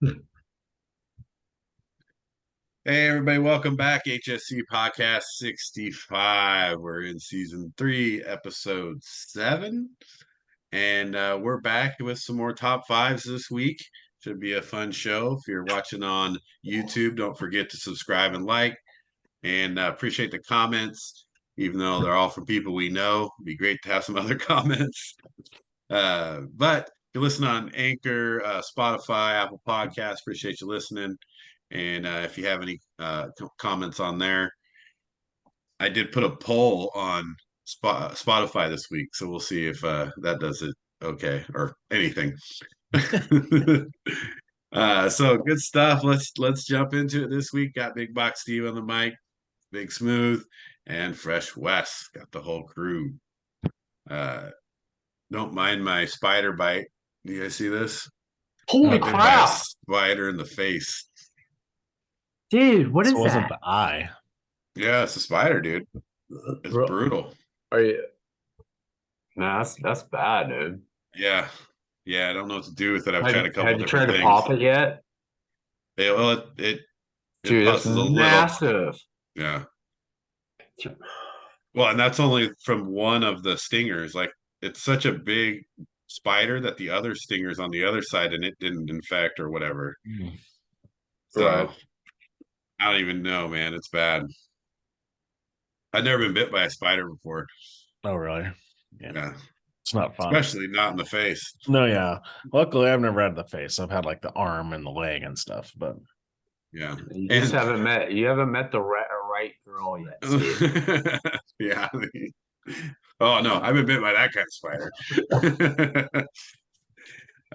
Hey, everybody, welcome back. HSC Podcast 65. We're in season 3, episode 7. And we're back with some more top fives this week. Should be a fun show. If you're watching on YouTube, don't forget to subscribe and like. And appreciate the comments, even though they're all from people we know. It'd be great to have some other comments. But you listen on Anchor, Spotify, Apple Podcasts. Appreciate you listening. And if you have any comments on there, I did put a poll on Spotify this week, so we'll see if that does it okay or anything. So good stuff. Let's jump into it this week. Got Big Box Steve on the mic, Big Smooth, and Fresh West. Got the whole crew. Don't mind my spider bite. Do you guys see this? Holy crap! Spider in the face. Dude, what is This wasn't that? the eye. Yeah, it's a spider, dude. It's brutal. Are you? Nah, that's bad, dude. Yeah. I don't know what to do with it. I've tried a couple Have you tried different to things. pop it yet? It Dude, that's pusses a little. massive. Yeah. Well, and that's only from one of the stingers. Like, it's such a big spider that the other stingers on the other side and it didn't infect or whatever. So Right. I don't even know, man. It's bad. I've never been bit by a spider before. Oh, really? Yeah. It's not fun. Especially not in the face. No, yeah. Luckily, I've never had the face. I've had like the arm and the leg and stuff, but yeah. You just haven't met the right girl yet, Steve. Yeah. Oh no, I've been bit by that kind of spider.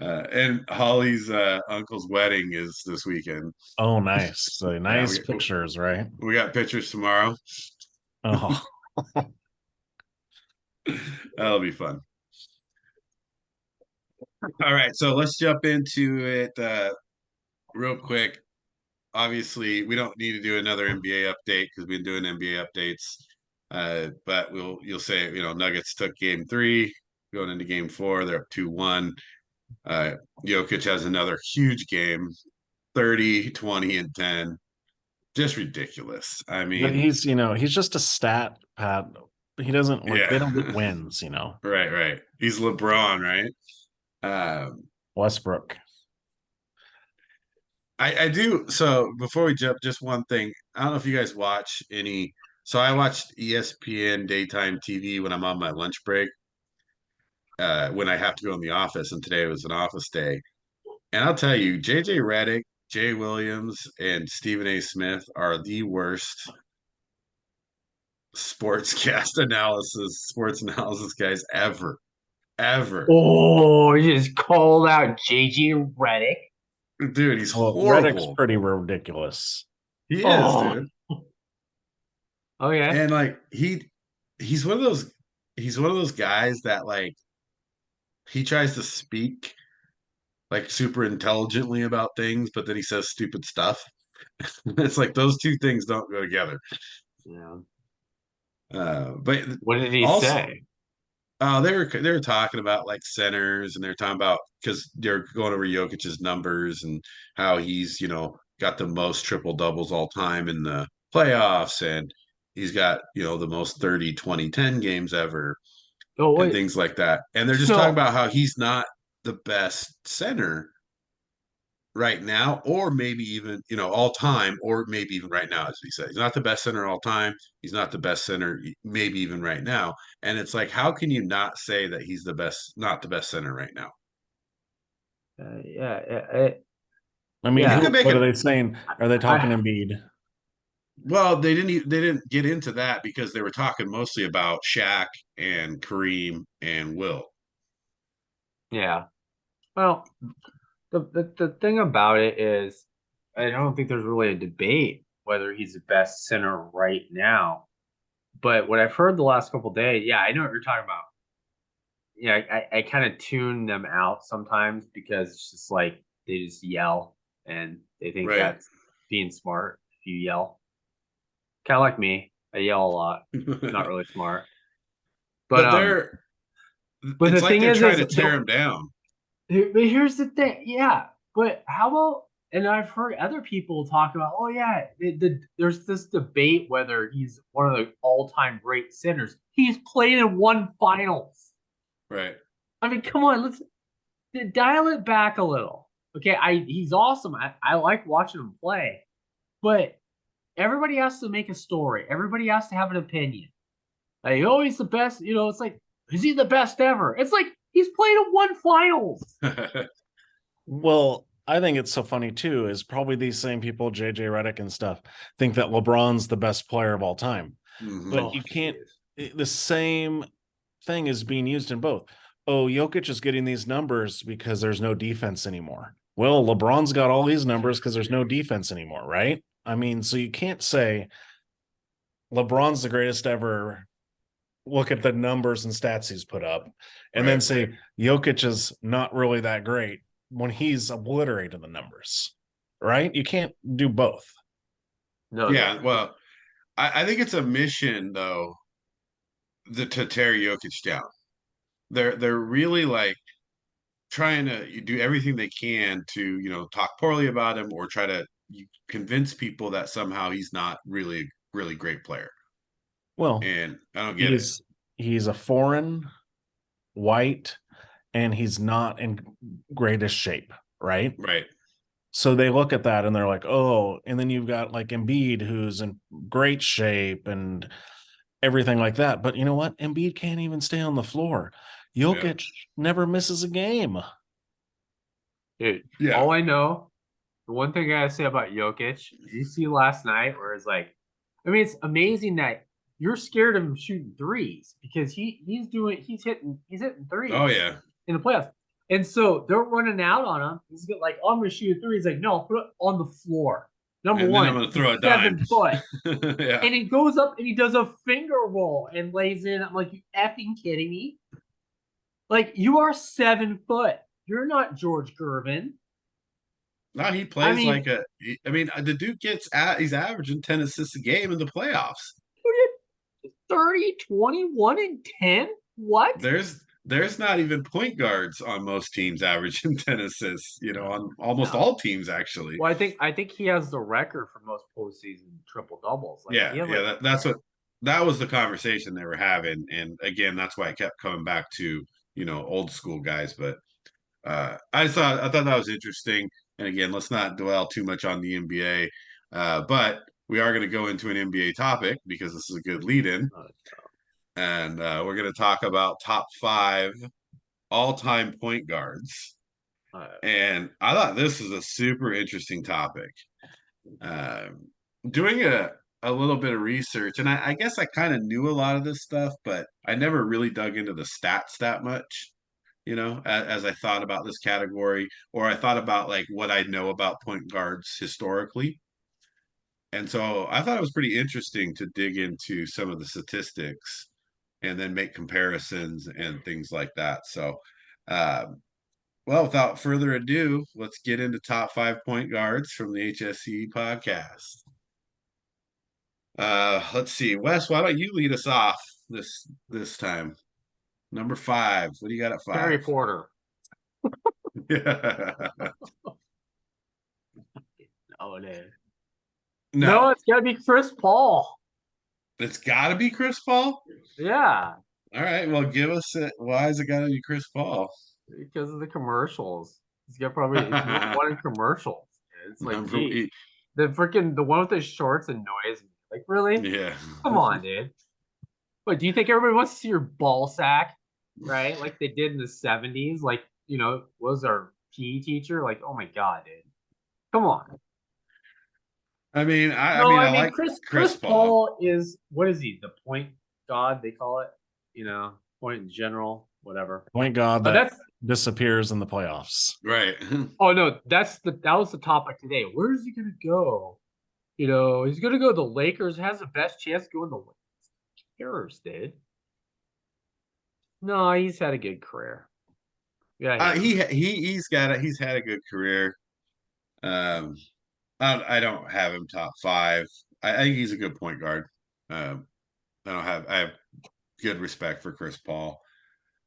And Holly's uncle's wedding is this weekend. oh, nice. So nice we- pictures, right? We got pictures tomorrow. Oh, That'll be fun. All right, so let's jump into it real quick. Obviously, we don't need to do another NBA update because we've been doing NBA updates. But you'll say, Nuggets took game 3, going into game 4, they're up 2-1. Jokic has another huge game, 30, 20, and 10. Just ridiculous. I mean, he's just a stat pad. He doesn't like. Yeah. They don't get wins, Right. He's LeBron, right? Westbrook. I do. So before we jump, just one thing. I don't know if you guys watch any. So I watched ESPN daytime TV when I'm on my lunch break. When I have to go in the office, and today was an office day. And I'll tell you, JJ Redick, Jay Williams, and Stephen A. Smith are the worst sports analysis guys ever. Oh, you just called out JJ Redick. Dude, he's horrible. Redick's pretty ridiculous. He is, dude. Oh yeah. And like he's one of those guys that like he tries to speak like super intelligently about things, but then he says stupid stuff. It's like those two things don't go together. Yeah. But what did he say? They were talking about like centers, and they're talking about because they're going over Jokic's numbers and how he's got the most triple doubles all time in the playoffs, and he's got the most 30, 20, 10 games ever, and things like that. And they're just talking about how he's not the best center right now, or maybe even all time, or maybe even right now, as he said. He's not the best center all time. He's not the best center, maybe even right now. And it's like, how can you not say that he's not the best center right now? I mean, what are they saying? Are they talking Embiid? Well, they didn't get into that because they were talking mostly about Shaq and Kareem and Will. Yeah. Well, the thing about it is, I don't think there's really a debate whether he's the best center right now. But what I've heard the last couple of days, I know what you're talking about. Yeah, I kind of tune them out sometimes because it's just like they just yell and they think that's being smart if you yell. Kind of like me. I yell a lot. Not really smart. But the thing is, they're trying to tear him down. But here's the thing. Yeah. But how about And I've heard other people talk about, oh yeah, there's this debate whether he's one of the all-time great centers. He's played in one finals. Right. I mean, come on, let's dial it back a little. Okay, he's awesome. I like watching him play, but everybody has to make a story. Everybody has to have an opinion. Like, oh, he's the best. It's like, is he the best ever? It's like he's played in one finals. Well, I think it's so funny too, is probably these same people, JJ Redick and stuff, think that LeBron's the best player of all time. But you can't, the same thing is being used in both. Oh, Jokic is getting these numbers because there's no defense anymore. Well, LeBron's got all these numbers because there's no defense anymore, right? I mean, so you can't say LeBron's the greatest ever. Look at the numbers and stats he's put up, and then say Jokic is not really that great when he's obliterated the numbers, right? You can't do both. No. Yeah, well, I think it's a mission though, to tear Jokic down. They're really like trying to do everything they can to talk poorly about him or try to convince people that somehow he's not really great player. Well, and I don't get it. He's a foreign, white, and he's not in greatest shape, right? Right. So they look at that and they're like, oh, and then you've got like Embiid, who's in great shape and everything like that. But you know what? Embiid can't even stay on the floor. Jokic never misses a game. Dude, all I know, the one thing I gotta say about Jokic, you see last night where it's like, I mean, it's amazing that you're scared of him shooting threes because he's hitting threes. Oh yeah. In the playoffs. And so they're running out on him. He's like, oh, I'm gonna shoot a three. He's like, no, put it on the floor. Number one, I'm gonna throw a 7 dime. foot. Yeah. And he goes up and he does a finger roll and lays in. I'm like, you effing kidding me? Like, you are 7 foot. You're not George Gervin. No, he plays the dude he's averaging 10 assists a game in the playoffs. 30, 21, and 10? What? There's not even point guards on most teams averaging 10 assists, on almost all teams actually. Well, I think he has the record for most postseason triple doubles. Like, that was the conversation they were having, and again, that's why I kept coming back to old school guys. But I thought that was interesting. And again, let's not dwell too much on the NBA, but we are going to go into an NBA topic because this is a good lead-in. And we're going to talk about top 5 all-time point guards. And I thought this was a super interesting topic. Doing a little bit of research, and I guess I kind of knew a lot of this stuff, but I never really dug into the stats that much, as I thought about this category, or I thought about like what I know about point guards historically. And so I thought it was pretty interesting to dig into some of the statistics and then make comparisons and things like that. So, well, without further ado, let's get into top 5 point guards from the HSC podcast. Let's see, Wes, why don't you lead us off this time? Number 5. What do you got at 5? Harry Porter. No, it's gotta be Chris Paul. It's gotta be Chris Paul? Yeah. All right, well, give us it. Why is it gotta be Chris Paul? Because of the commercials. He's got probably one in commercials. It's like the one with the shorts annoys me. Like, really? Yeah. Come on, dude. But do you think everybody wants to see your ball sack, right? Like they did in the 70s? Like, was our PE teacher? Like, oh my god, dude. Come on. I mean, I like Chris Paul is, what is he? The point god, they call it? Point in general, whatever. Point god that disappears in the playoffs. Right. Oh no, that was the topic today. Where is he gonna go? He's gonna go to the Lakers, has the best chance to go in the Lakers, dude. No, he's had a good career. Yeah. He's had a good career. I don't have him top 5. I think he's a good point guard. I have good respect for Chris Paul.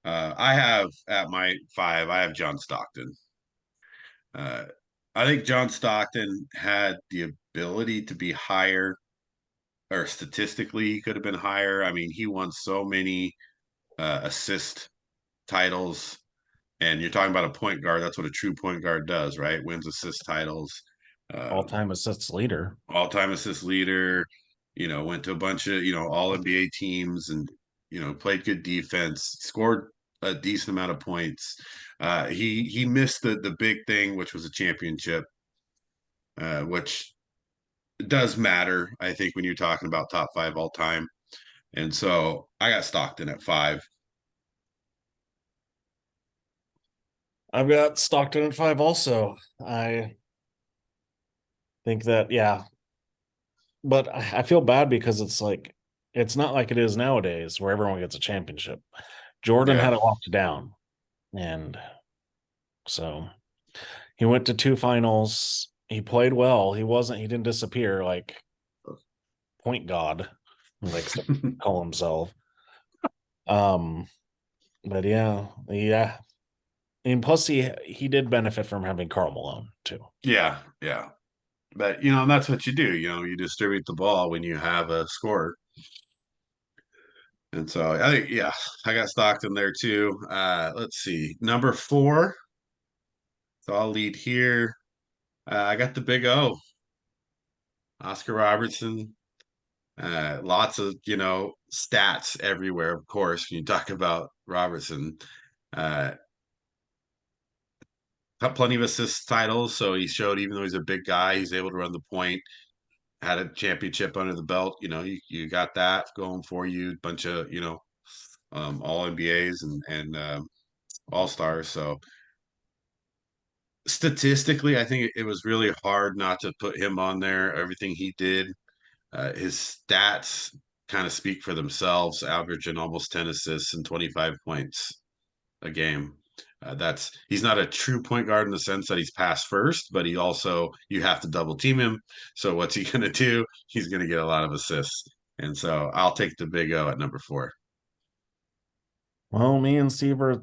I have at my 5, I have John Stockton. I think John Stockton had the ability to be higher, or statistically, he could have been higher. I mean, he won so many assist titles, and you're talking about a point guard. That's what a true point guard does, right? Wins assist titles. All-time assists leader. All-time assist leader. Went to a bunch of all NBA teams, and played good defense, scored a decent amount of points. He missed the big thing, which was a championship, which does matter, I think, when you're talking about top 5 all time. And so I got Stockton at 5. I've got Stockton at 5 also. I think that, yeah. But I feel bad because it's not like it is nowadays where everyone gets a championship. Jordan had it locked down. And so he went to 2 finals. He played well. He didn't disappear like point god, like call himself. But yeah. And plus he did benefit from having Karl Malone too. Yeah. But that's what you do. You distribute the ball when you have a scorer. And so I think, yeah, I got Stockton there too. Let's see. Number 4. So I'll lead here. I got the big O. Oscar Robertson. Lots of, stats everywhere, of course, when you talk about Robertson. Plenty of assist titles, so he showed, even though he's a big guy, he's able to run the point. Had a championship under the belt. You got that going for you. Bunch of all NBAs and all stars. So statistically, I think it was really hard not to put him on there. Everything he did, his stats kind of speak for themselves, averaging almost 10 assists and 25 points a game. He's not a true point guard in the sense that he's pass first, but you have to double team him. So what's he going to do? He's going to get a lot of assists. And so I'll take the big O at number 4. Well, me and Steve are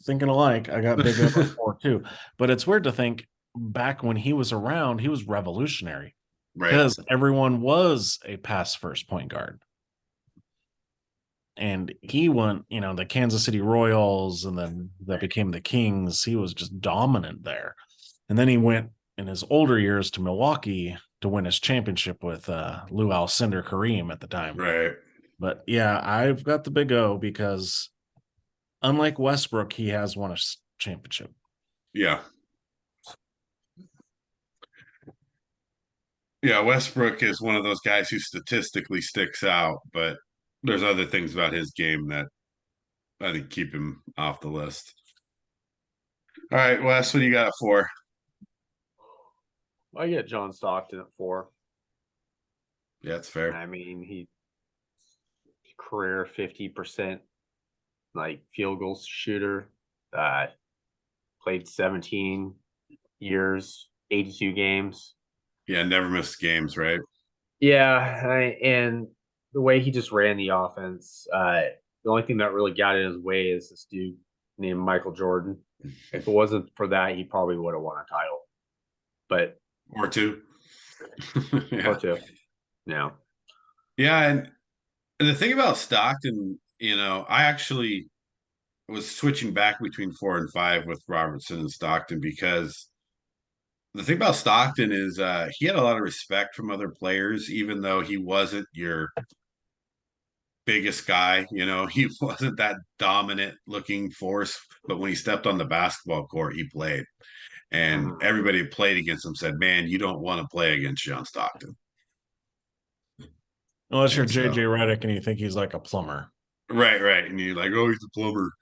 thinking alike. I got big O at 4 too. But it's weird to think back when he was around, he was revolutionary. Right. Because everyone was a pass first point guard. And he went, the Kansas City Royals, and then that became the Kings. He was just dominant there. And then he went in his older years to Milwaukee to win his championship with Lou Alcindor Kareem at the time. Right. But yeah, I've got the big O because unlike Westbrook, he has won a championship. Yeah. Yeah, Westbrook is one of those guys who statistically sticks out, but there's other things about his game that I think keep him off the list. All right, Wes, what do you got at 4? I get John Stockton at 4. Yeah, that's fair. I mean, he career 50% like field goal shooter. Played 17 years, 82 games. Yeah, never missed games, right? Yeah, and the way he just ran the offense, the only thing that really got in his way is this dude named Michael Jordan. If it wasn't for that, he probably would have won a title. But or 2. Yeah. Or 2. Yeah. Yeah, and the thing about Stockton, I actually was switching back between 4 and 5 with Robertson and Stockton, because the thing about Stockton is he had a lot of respect from other players, even though he wasn't your biggest guy. He wasn't that dominant looking force, but when he stepped on the basketball court, he played. And everybody who played against him said, man, you don't want to play against John Stockton. Unless you're JJ Redick and you think he's like a plumber. Right. And you're like, oh, he's a plumber.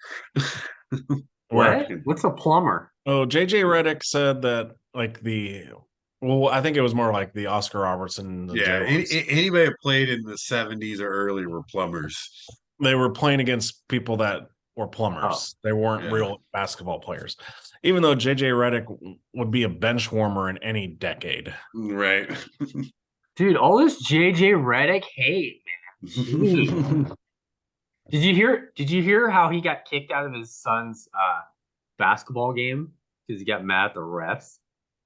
What's a plumber? Oh, JJ Redick said that I think it was more like the Oscar Robertson. Yeah, anybody that played in the 70s or earlier were plumbers. They were playing against people that were plumbers. They weren't real basketball players. Even though JJ Redick would be a bench warmer in any decade. Right. Dude, all this JJ Redick hate, man. Did you hear how he got kicked out of his son's basketball game because he got mad at the refs?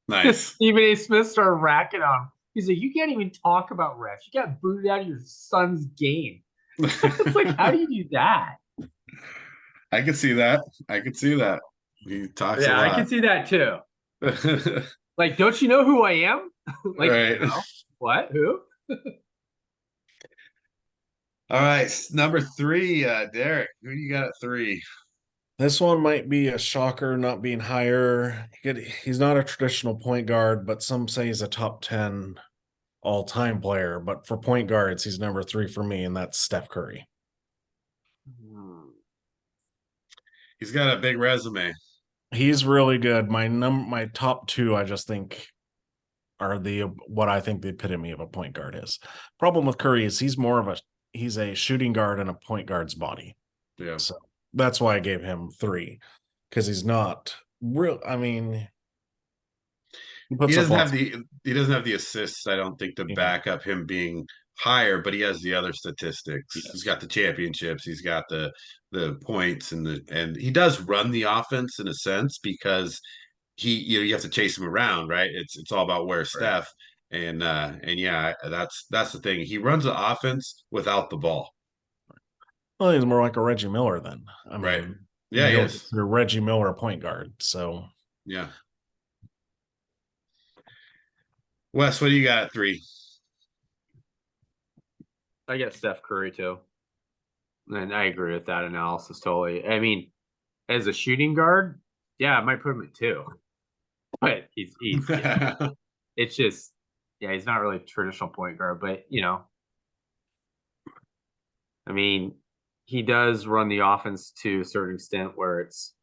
Nice. Stephen A. Smith started racking on him. He's like, you can't even talk about refs. You got booted out of your son's game. It's like, how do you do that? I could see that. I could see that. He talks a Yeah, I lot. can see that too. Like, don't you know who I am? Like, right. no. What? Who? All right. Number 3, Derek. Who do you got at 3? This one might be a shocker not being higher. He's not a traditional point guard, but some say he's a top 10 all-time player. But for point guards, he's number 3 for me, and that's Steph Curry. He's got a big resume. He's really good. My top 2, I just think, are what I think the epitome of a point guard is. Problem with Curry is he's a shooting guard in a point guard's body. Yeah. So that's why I gave him 3, because he's not real. I mean, he doesn't have the assists, I don't think, to back up him being higher, but he has the other statistics. Yes. He's got the championships, he's got the points, and he does run the offense in a sense, because you have to chase him around, right? It's all about where's Steph. And yeah, that's the thing. He runs the offense without the ball. Well, he's more like a Reggie Miller then. I mean, right. Yeah, he is. You're Reggie Miller point guard. So yeah. Wes, what do you got at 3? I got Steph Curry too. And I agree with that analysis totally. I mean, as a shooting guard, yeah, I might put him at 2. But he's it's just, yeah, he's not really a traditional point guard, but I mean, he does run the offense to a certain extent where it's,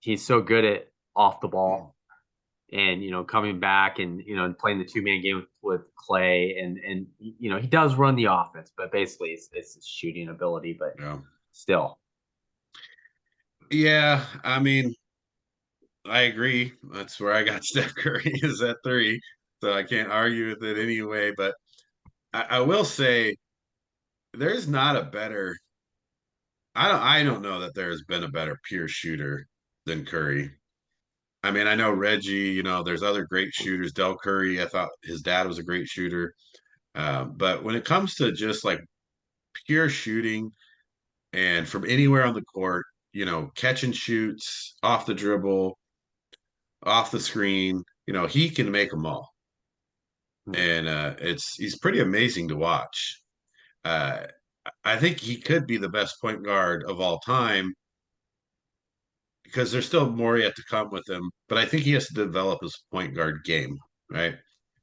he's so good at off the ball and, coming back and, playing the 2-man game with Clay and he does run the offense, but basically it's his shooting ability, but still. Yeah, I mean, I agree. That's where I got Steph Curry is at 3. So I can't argue with it anyway. But I will say there's not a better I don't know that there's been a better pure shooter than Curry. I mean, I know Reggie, there's other great shooters. Del Curry, I thought his dad was a great shooter. But when it comes to just like pure shooting and from anywhere on the court, catch and shoots, off the dribble, off the screen, he can make them all. And he's pretty amazing to watch. I think he could be the best point guard of all time because there's still more yet to come with him. But I think he has to develop his point guard game, right?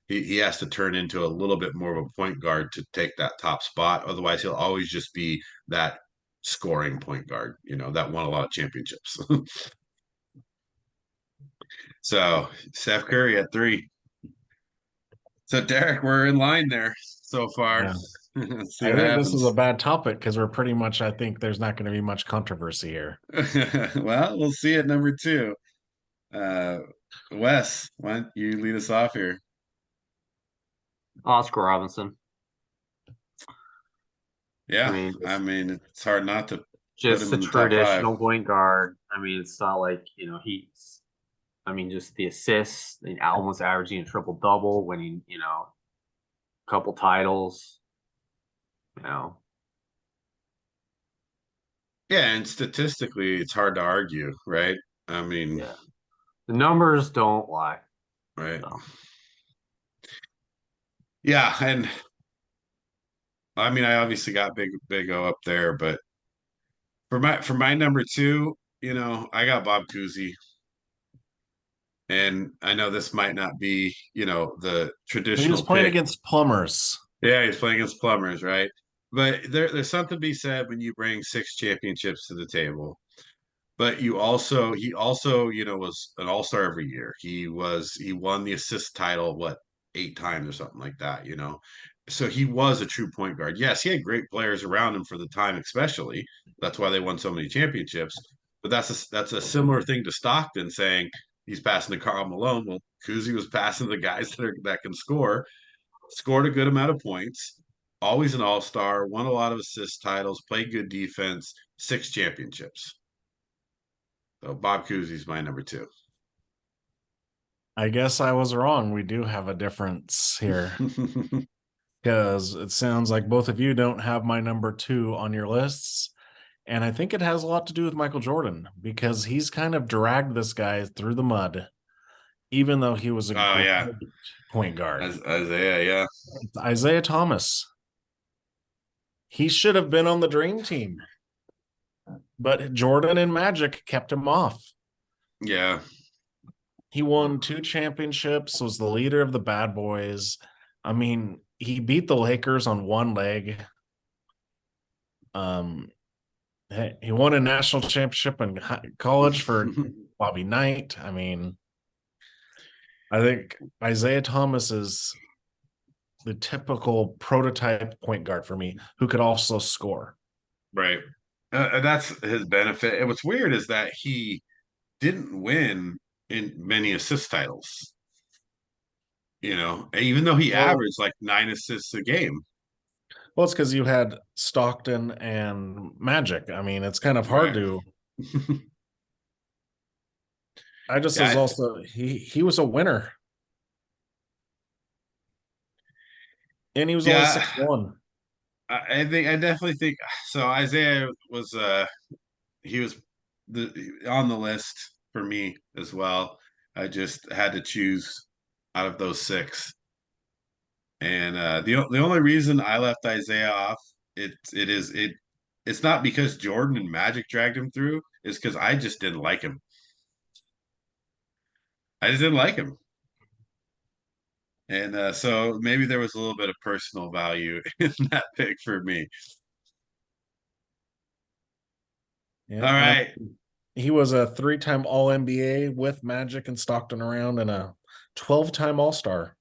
He has to turn into a little bit more of a point guard to take that top spot. Otherwise, he'll always just be that scoring point guard, that won a lot of championships. So Steph Curry at 3. So Derek, we're in line there so far. Yeah. Let's see I what think happens. this is a bad topic because I think there's not going to be much controversy here. Well, we'll see at number 2. Wes, why don't you lead us off here? Oscar Robinson. Yeah, I mean it's hard not to just a traditional point guard. I mean, it's not like just the assists, almost averaging a triple double, winning a couple titles. Yeah, and statistically, it's hard to argue, right? I mean, the numbers don't lie, right? So. Yeah, and I mean, I obviously got Big O up there, but for my number 2, I got Bob Cousy. And I know this might not be, the traditional. He was playing against plumbers. Yeah, he's playing against plumbers, right? But there's something to be said when you bring 6 championships to the table. But he also, was an all-star every year. He won the assist title, 8 times or something like that, So he was a true point guard. Yes, he had great players around him for the time, especially. That's why they won so many championships. But that's a similar thing to Stockton saying he's passing to Karl Malone. Well, Cousy was passing to the guys that can score, scored a good amount of points, always an all-star, won a lot of assist titles, played good defense, 6 championships. So Bob Cousy's my number 2. I guess I was wrong. We do have a difference here because it sounds like both of you don't have my number 2 on your lists. And I think it has a lot to do with Michael Jordan because he's kind of dragged this guy through the mud, even though he was a Oh, great yeah. point guard. Isaiah, yeah. Isaiah Thomas. He should have been on the dream team, but Jordan and Magic kept him off. Yeah. He won 2 championships, was the leader of the bad boys. I mean, he beat the Lakers on one leg. He won a national championship in college for Bobby Knight. I mean, I think Isaiah Thomas is the typical prototype point guard for me who could also score. Right. That's his benefit. And what's weird is that he didn't win in many assist titles. Even though he averaged like 9 assists a game. Well, it's because you had Stockton and Magic. I mean, it's kind of hard to. I just was also he was a winner, and he was only 6'1". I definitely think so. Isaiah was he was on the list for me as well. I just had to choose out of those 6. And the only reason I left Isaiah off, it's not because Jordan and Magic dragged him through, it's because I just didn't like him. I just didn't like him. And so maybe there was a little bit of personal value in that pick for me. Yeah, all right. He was a 3-time All-NBA with Magic and Stockton around and a 12-time All-Star.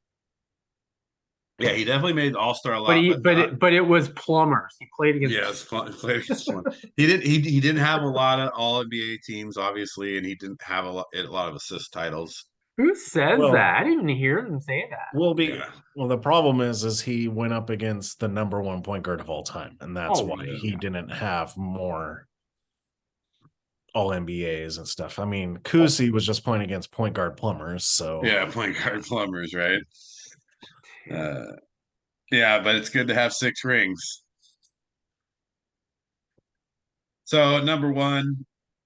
Yeah, he definitely made All-Star a lot. But it was plumbers. He played against. Yeah, played against plumbers. He didn't have a lot of All-NBA teams, obviously, and he didn't have a lot of assist titles. Who says that? I didn't even hear him say that. Well, the problem is he went up against the number 1 point guard of all time, and that's why he didn't have more All-NBAs and stuff. I mean, Kusi was just playing against point guard plumbers, so yeah, point guard plumbers, right? Yeah, but it's good to have 6 rings. So number 1,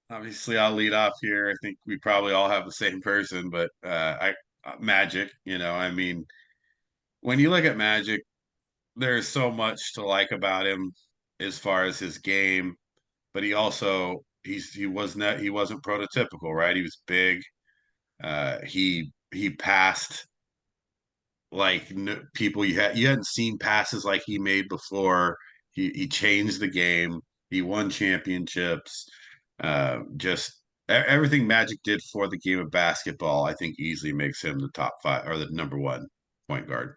obviously, I'll lead off here. I think we probably all have the same person, but Magic. I mean, when you look at Magic, there's so much to like about him as far as his game, but he wasn't prototypical, right? He was big. He passed like people you hadn't seen passes like he made before. He changed the game. He won championships. Just everything Magic did for the game of basketball, I think easily makes him the top 5 or the number 1 point guard.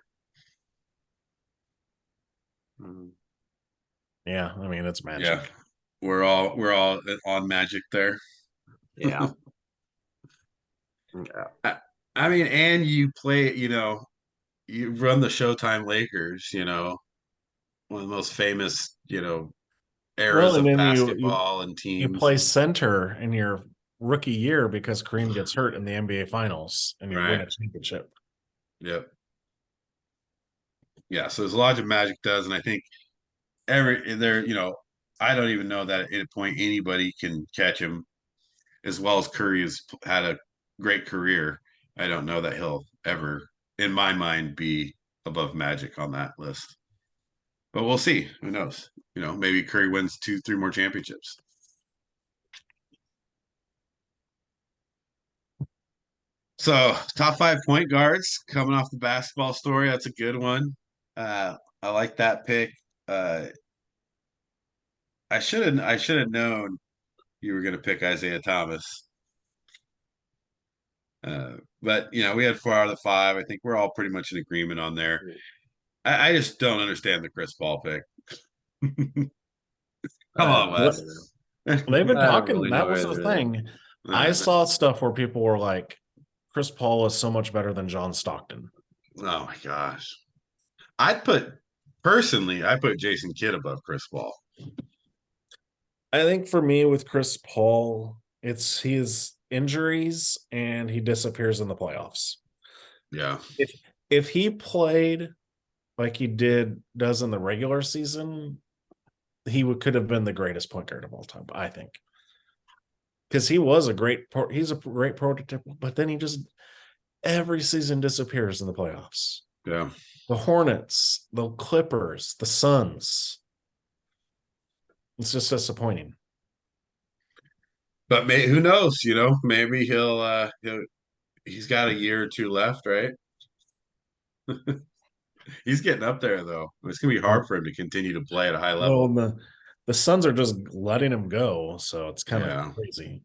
Yeah, I mean, it's Magic. Yeah, we're all on Magic there. Yeah. I mean, and you play, you run the Showtime Lakers, one of the most famous, eras of basketball and teams. You play center in your rookie year because Kareem gets hurt in the NBA Finals, and you win a championship. Yep. Yeah, so there's a lot of Magic does, and I think I don't even know that at a point anybody can catch him as well as Curry has had a great career. I don't know that he'll ever, in my mind, be above Magic on that list. But we'll see. Who knows? Maybe Curry wins 2-3 more championships. So, top 5 point guards coming off the basketball story. That's a good one. I like that pick. I should have known you were going to pick Isaiah Thomas. But we had 4 out of the 5. I think we're all pretty much in agreement on there. I just don't understand the Chris Paul pick. Come on, Wes. They've been talking. Really that was the thing. I saw stuff where people were like, Chris Paul is so much better than John Stockton. Oh my gosh. I put Jason Kidd above Chris Paul. I think for me with Chris Paul, it's his injuries and he disappears in the playoffs. Yeah. If he played like he does in the regular season, he could have been the greatest point guard of all time, I think. Because he's a great prototype, but then he just every season disappears in the playoffs. Yeah. The Hornets, the Clippers, the Suns. It's just disappointing. But who knows? Maybe he's got a year or two left, right? He's getting up there though. It's gonna be hard for him to continue to play at a high level. Well, the Suns are just letting him go, so it's kind of crazy.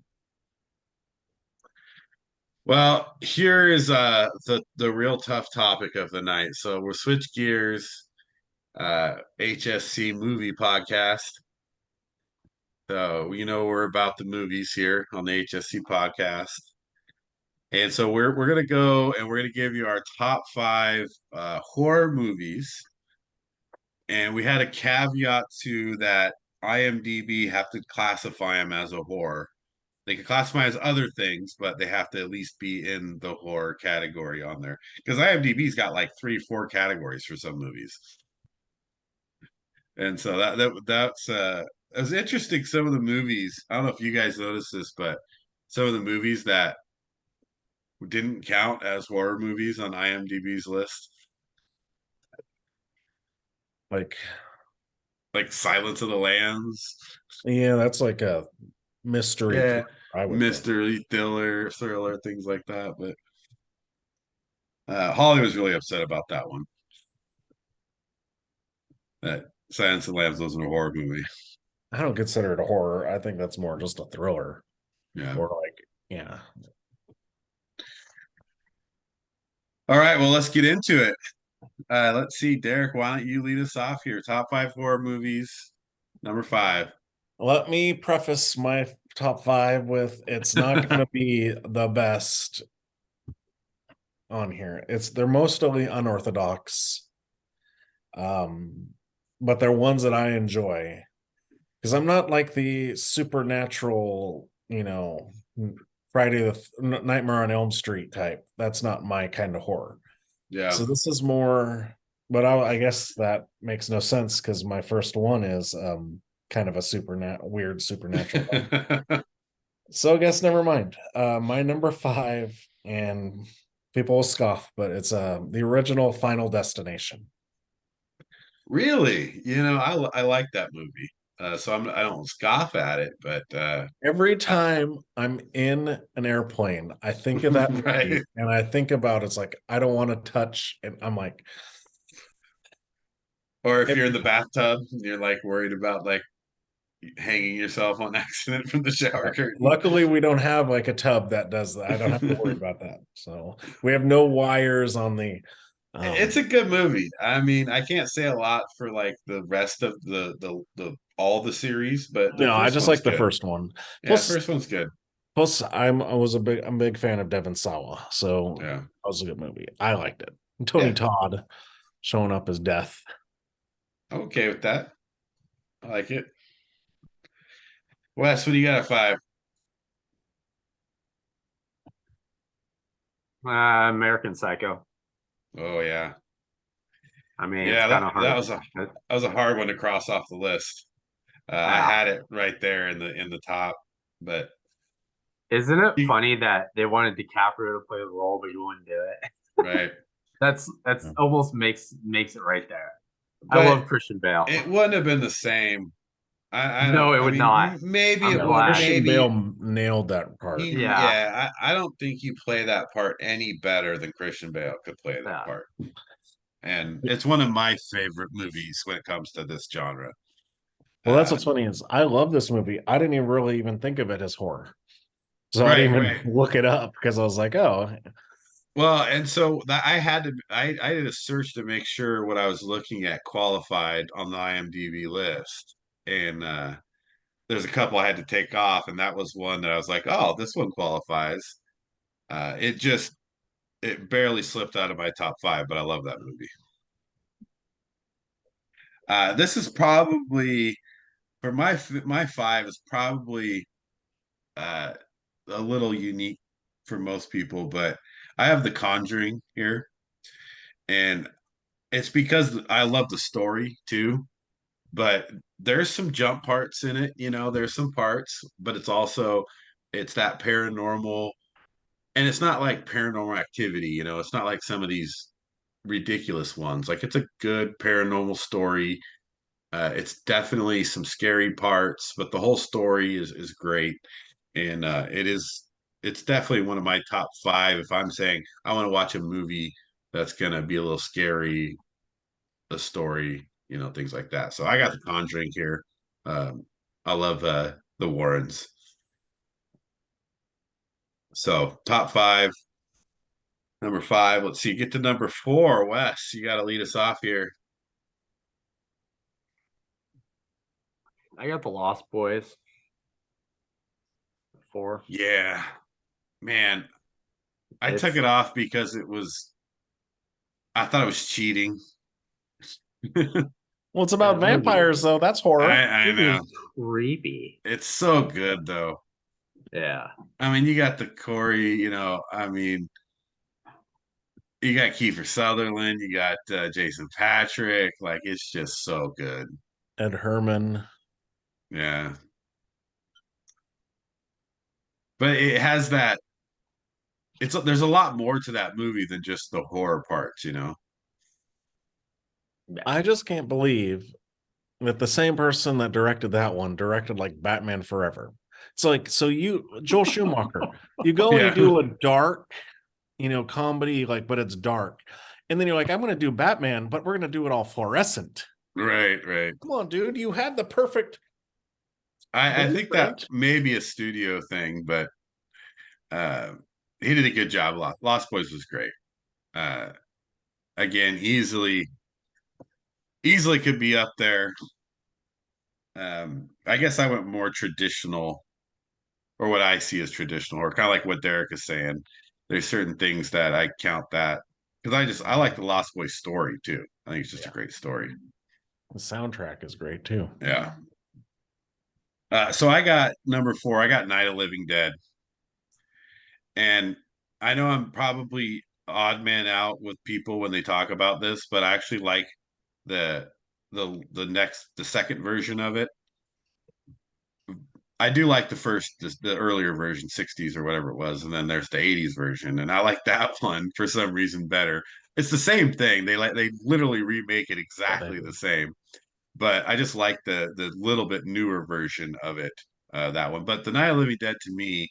Well, here is the real tough topic of the night. So we'll switch gears. HSC movie podcast. So we're about the movies here on the HSC podcast. And so we're gonna go and we're gonna give you our top 5 horror movies. And we had a caveat to that IMDb have to classify them as a horror. They can classify as other things, but they have to at least be in the horror category on there. Because IMDb's got like 3-4 categories for some movies. And so that's it was interesting. Some of the movies, I don't know if you guys noticed this, but some of the movies that didn't count as horror movies on IMDb's list. Like Silence of the Lambs. Yeah, that's like a mystery. Yeah, mystery thriller, things like that. But Holly was really upset about that one. That Silence of the Lambs wasn't a horror movie. I don't consider it a horror. I think that's more just a thriller. Yeah. Or yeah. All right, well, let's get into it. Let's see, Derek, why don't you lead us off here? Top 5 horror movies, number 5. Let me preface my top 5 with it's not going to be the best on here. They're mostly unorthodox. But they're ones that I enjoy. Because I'm not like the supernatural, Friday the Nightmare on Elm Street type. That's not my kind of horror. Yeah. So this is more, but I guess that makes no sense because my first one is kind of a weird supernatural. So I guess never mind. My number 5, and people will scoff, but it's the original Final Destination. Really? I like that movie. So I don't scoff at it, but every time I'm in an airplane, I think of that right. movie, and I think about it's like I don't want to touch, and I'm like, or if you're in the bathtub and you're like worried about like hanging yourself on accident from the shower curtain. Luckily, we don't have like a tub that does that. I don't have to worry about that. So we have no wires on the. It's a good movie. I mean, I can't say a lot for like the rest of the all the series, but no, I just like the first one. Plus, the first one's good. Plus, I'm a big fan of Devon Sawa, so yeah, that was a good movie. I liked it. And Tony Todd showing up as Death. I'm okay with that. I like it. Wes, what do you got at 5? American Psycho. Oh yeah. I mean, yeah, that was a hard one to cross off the list. I had it right there in the top, but isn't it funny that they wanted DiCaprio to play the role, but he wouldn't do it? Right. That's almost makes it right there. But I love Christian Bale. It wouldn't have been the same. No, it would not. Maybe it would. Christian Bale nailed that part. I don't think you play that part any better than Christian Bale could play that part. And it's one of my favorite movies when it comes to this genre. Well, that's what's funny is I love this movie. I didn't even really think of it as horror. So I didn't even look it up because I was like, oh. Well, and so I did a search to make sure what I was looking at qualified on the IMDb list. And there's a couple I had to take off, and that was one that I was like, oh, this one qualifies. It barely slipped out of my top 5, but I love that movie. This is probably for my 5 is probably a little unique for most people, but I have The Conjuring here, and it's because I love the story too. But there's some jump parts in it. There's some parts, but it's that paranormal, and it's not like Paranormal Activity. It's not like some of these ridiculous ones. Like it's a good paranormal story. It's definitely some scary parts, but the whole story is great, and it's definitely one of my top five. If I'm saying I want to watch a movie that's gonna be a little scary, a story, things like that. So I got The Conjuring here. I love the Warrens. So top five, number five. Let's see, get to number four. Wes, you got to lead us off here. I got the Lost Boys. 4. Yeah, man, I took it off because I thought it was cheating. Well, it's about vampires, though. That's horror. I know. Creepy. It's so good, though. Yeah. I mean, you got the Corey, I mean, you got Kiefer Sutherland, you got Jason Patrick. Like, it's just so good. Ed Herman. Yeah. But it has there's a lot more to that movie than just the horror parts. I just can't believe that the same person that directed that one directed like Batman Forever. It's like, so Joel Schumacher, you go and you do a dark, comedy, like, but it's dark. And then you're like, I'm going to do Batman, but we're going to do it all fluorescent. Right. Come on, dude. You had the perfect. I think that may be a studio thing, but he did a good job. Lost Boys was great. Again, easily could be up there. I guess I went more traditional, or what I see as traditional, or kind of like what Derek is saying. There's certain things that I count that because I like the Lost Boys story too. I think it's just a great story. The soundtrack is great too. Yeah. So I got number 4. I got Night of Living Dead, and I know I'm probably odd man out with people when they talk about this, but I actually like the the second version of it. I do like the earlier version, 60s or whatever it was, and then there's the 80s version, and I like that one for some reason better. It's the same thing. They literally remake it exactly the same, but I just like the little bit newer version of it, that one. But the Night of the Living Dead, to me,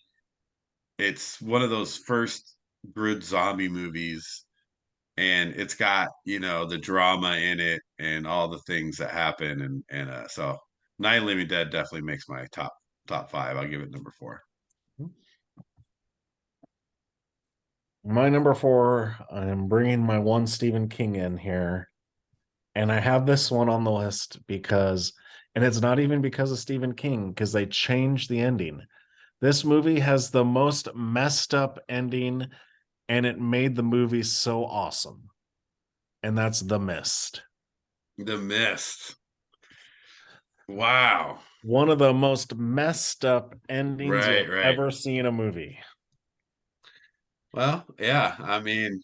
it's one of those first good zombie movies, and it's got the drama in it and all the things that happen, and so Night of the Living Dead definitely makes my top five. I'll give it number 4. My number 4, I'm bringing my one Stephen King in here. And I have this one on the list and it's not even because of Stephen King, because they changed the ending. This movie has the most messed up ending, and it made the movie so awesome. And that's The Mist. The Mist. Wow. One of the most messed up endings you've ever seen in a movie. Well, yeah. I mean,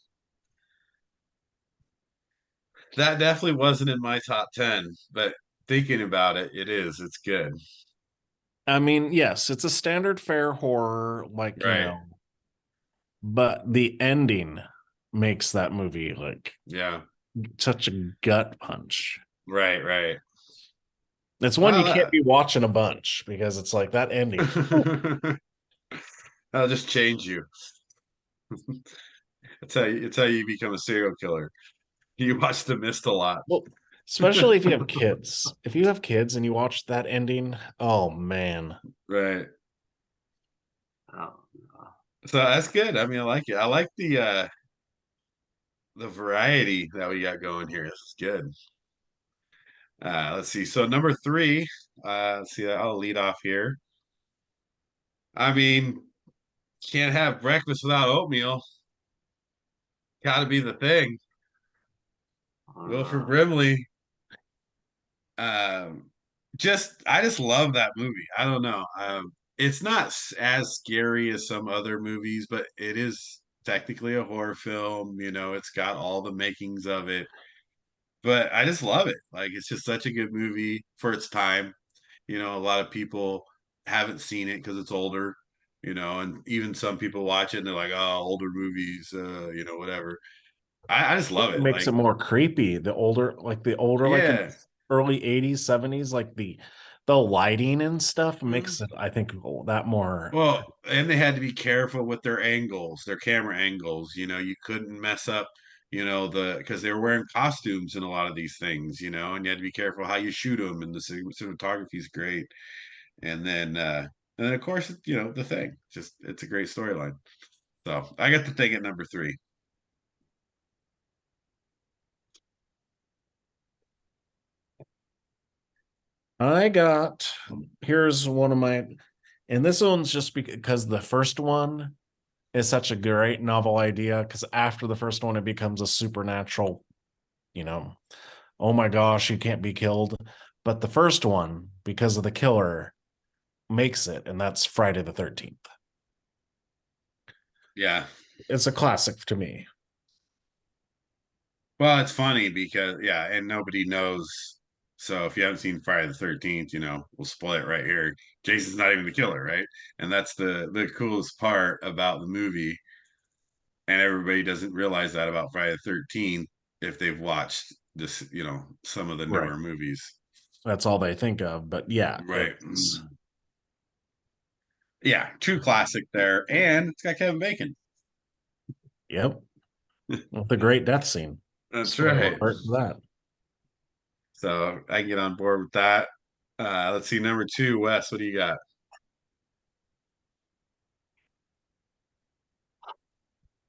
that definitely wasn't in my top 10, but thinking about it, it is. It's good. I mean, yes, it's a standard fare horror, like, but the ending makes that movie like such a gut punch. Right. It's one you can't be watching a bunch because it's like that ending. That'll just change you. It's how you become a serial killer. You watch The Mist a lot. Well, especially if you have kids. If you have kids and you watch that ending, oh man. Right. So that's good. I mean, I like it. I like the variety that we got going here. This is good. Let's see. So number 3, let's see, I'll lead off here. I mean, can't have breakfast without oatmeal. Gotta be the thing. Wilford Brimley. I just love that movie. I don't know. It's not as scary as some other movies, but it is technically a horror film. It's got all the makings of it, but I just love it. Like, it's just such a good movie for its time. A lot of people haven't seen it because it's older. And even some people watch it and they're like, "Oh, older movies, whatever." I just love It it. makes Like, it more creepy. The older, like in yeah. early 80s, 70s, like the lighting and stuff Mhm. makes it, I think, that more. Well, and they had to be careful with their angles, their camera angles. You couldn't mess up, because they were wearing costumes in a lot of these things, and you had to be careful how you shoot them. And the cinematography is great. And then of course, the thing. It's a great storyline. So I got the thing at number 3. Here's one of my, and this one's just because the first one is such a great novel idea. Because after the first one, it becomes a supernatural, you know, oh my gosh, you can't be killed. But the first one, because of the killer, makes it, and that's Friday the 13th. Yeah. It's a classic to me. Well, it's funny because and nobody knows. So if you haven't seen Friday the 13th, we'll spoil it right here. Jason's not even the killer, right? And that's the coolest part about the movie. And everybody doesn't realize that about Friday the 13th if they've watched this, some of the Right. newer movies. That's all they think of. But yeah, Right. it's Yeah, true classic there. And it's got Kevin Bacon. yep. With the great death scene. That's Spoiler right. alert for that. So I can get on board with that. Let's see, number 2, Wes, what do you got?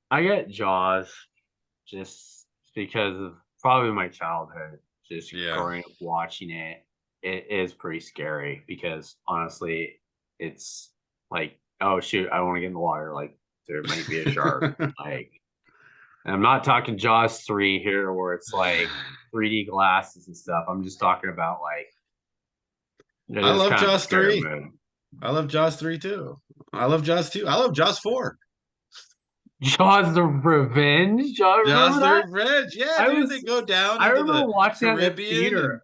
I get Jaws just because of probably my childhood. Just Yeah. growing up watching it, it is pretty scary because honestly, it's like, oh shoot, I want to get in the water. Like there might be a shark. Like, and I'm not talking Jaws 3 here where it's like 3D glasses and stuff. I'm just talking about like it I is love kind of a Jaws scary 3. movie. I love Jaws 3 too. I love Jaws 2. I love Jaws 4. Jaws the Revenge. Jaws, Jaws remember the that? Revenge. Yeah, I dude, they was go down I into remember the watching that in the Caribbean theater.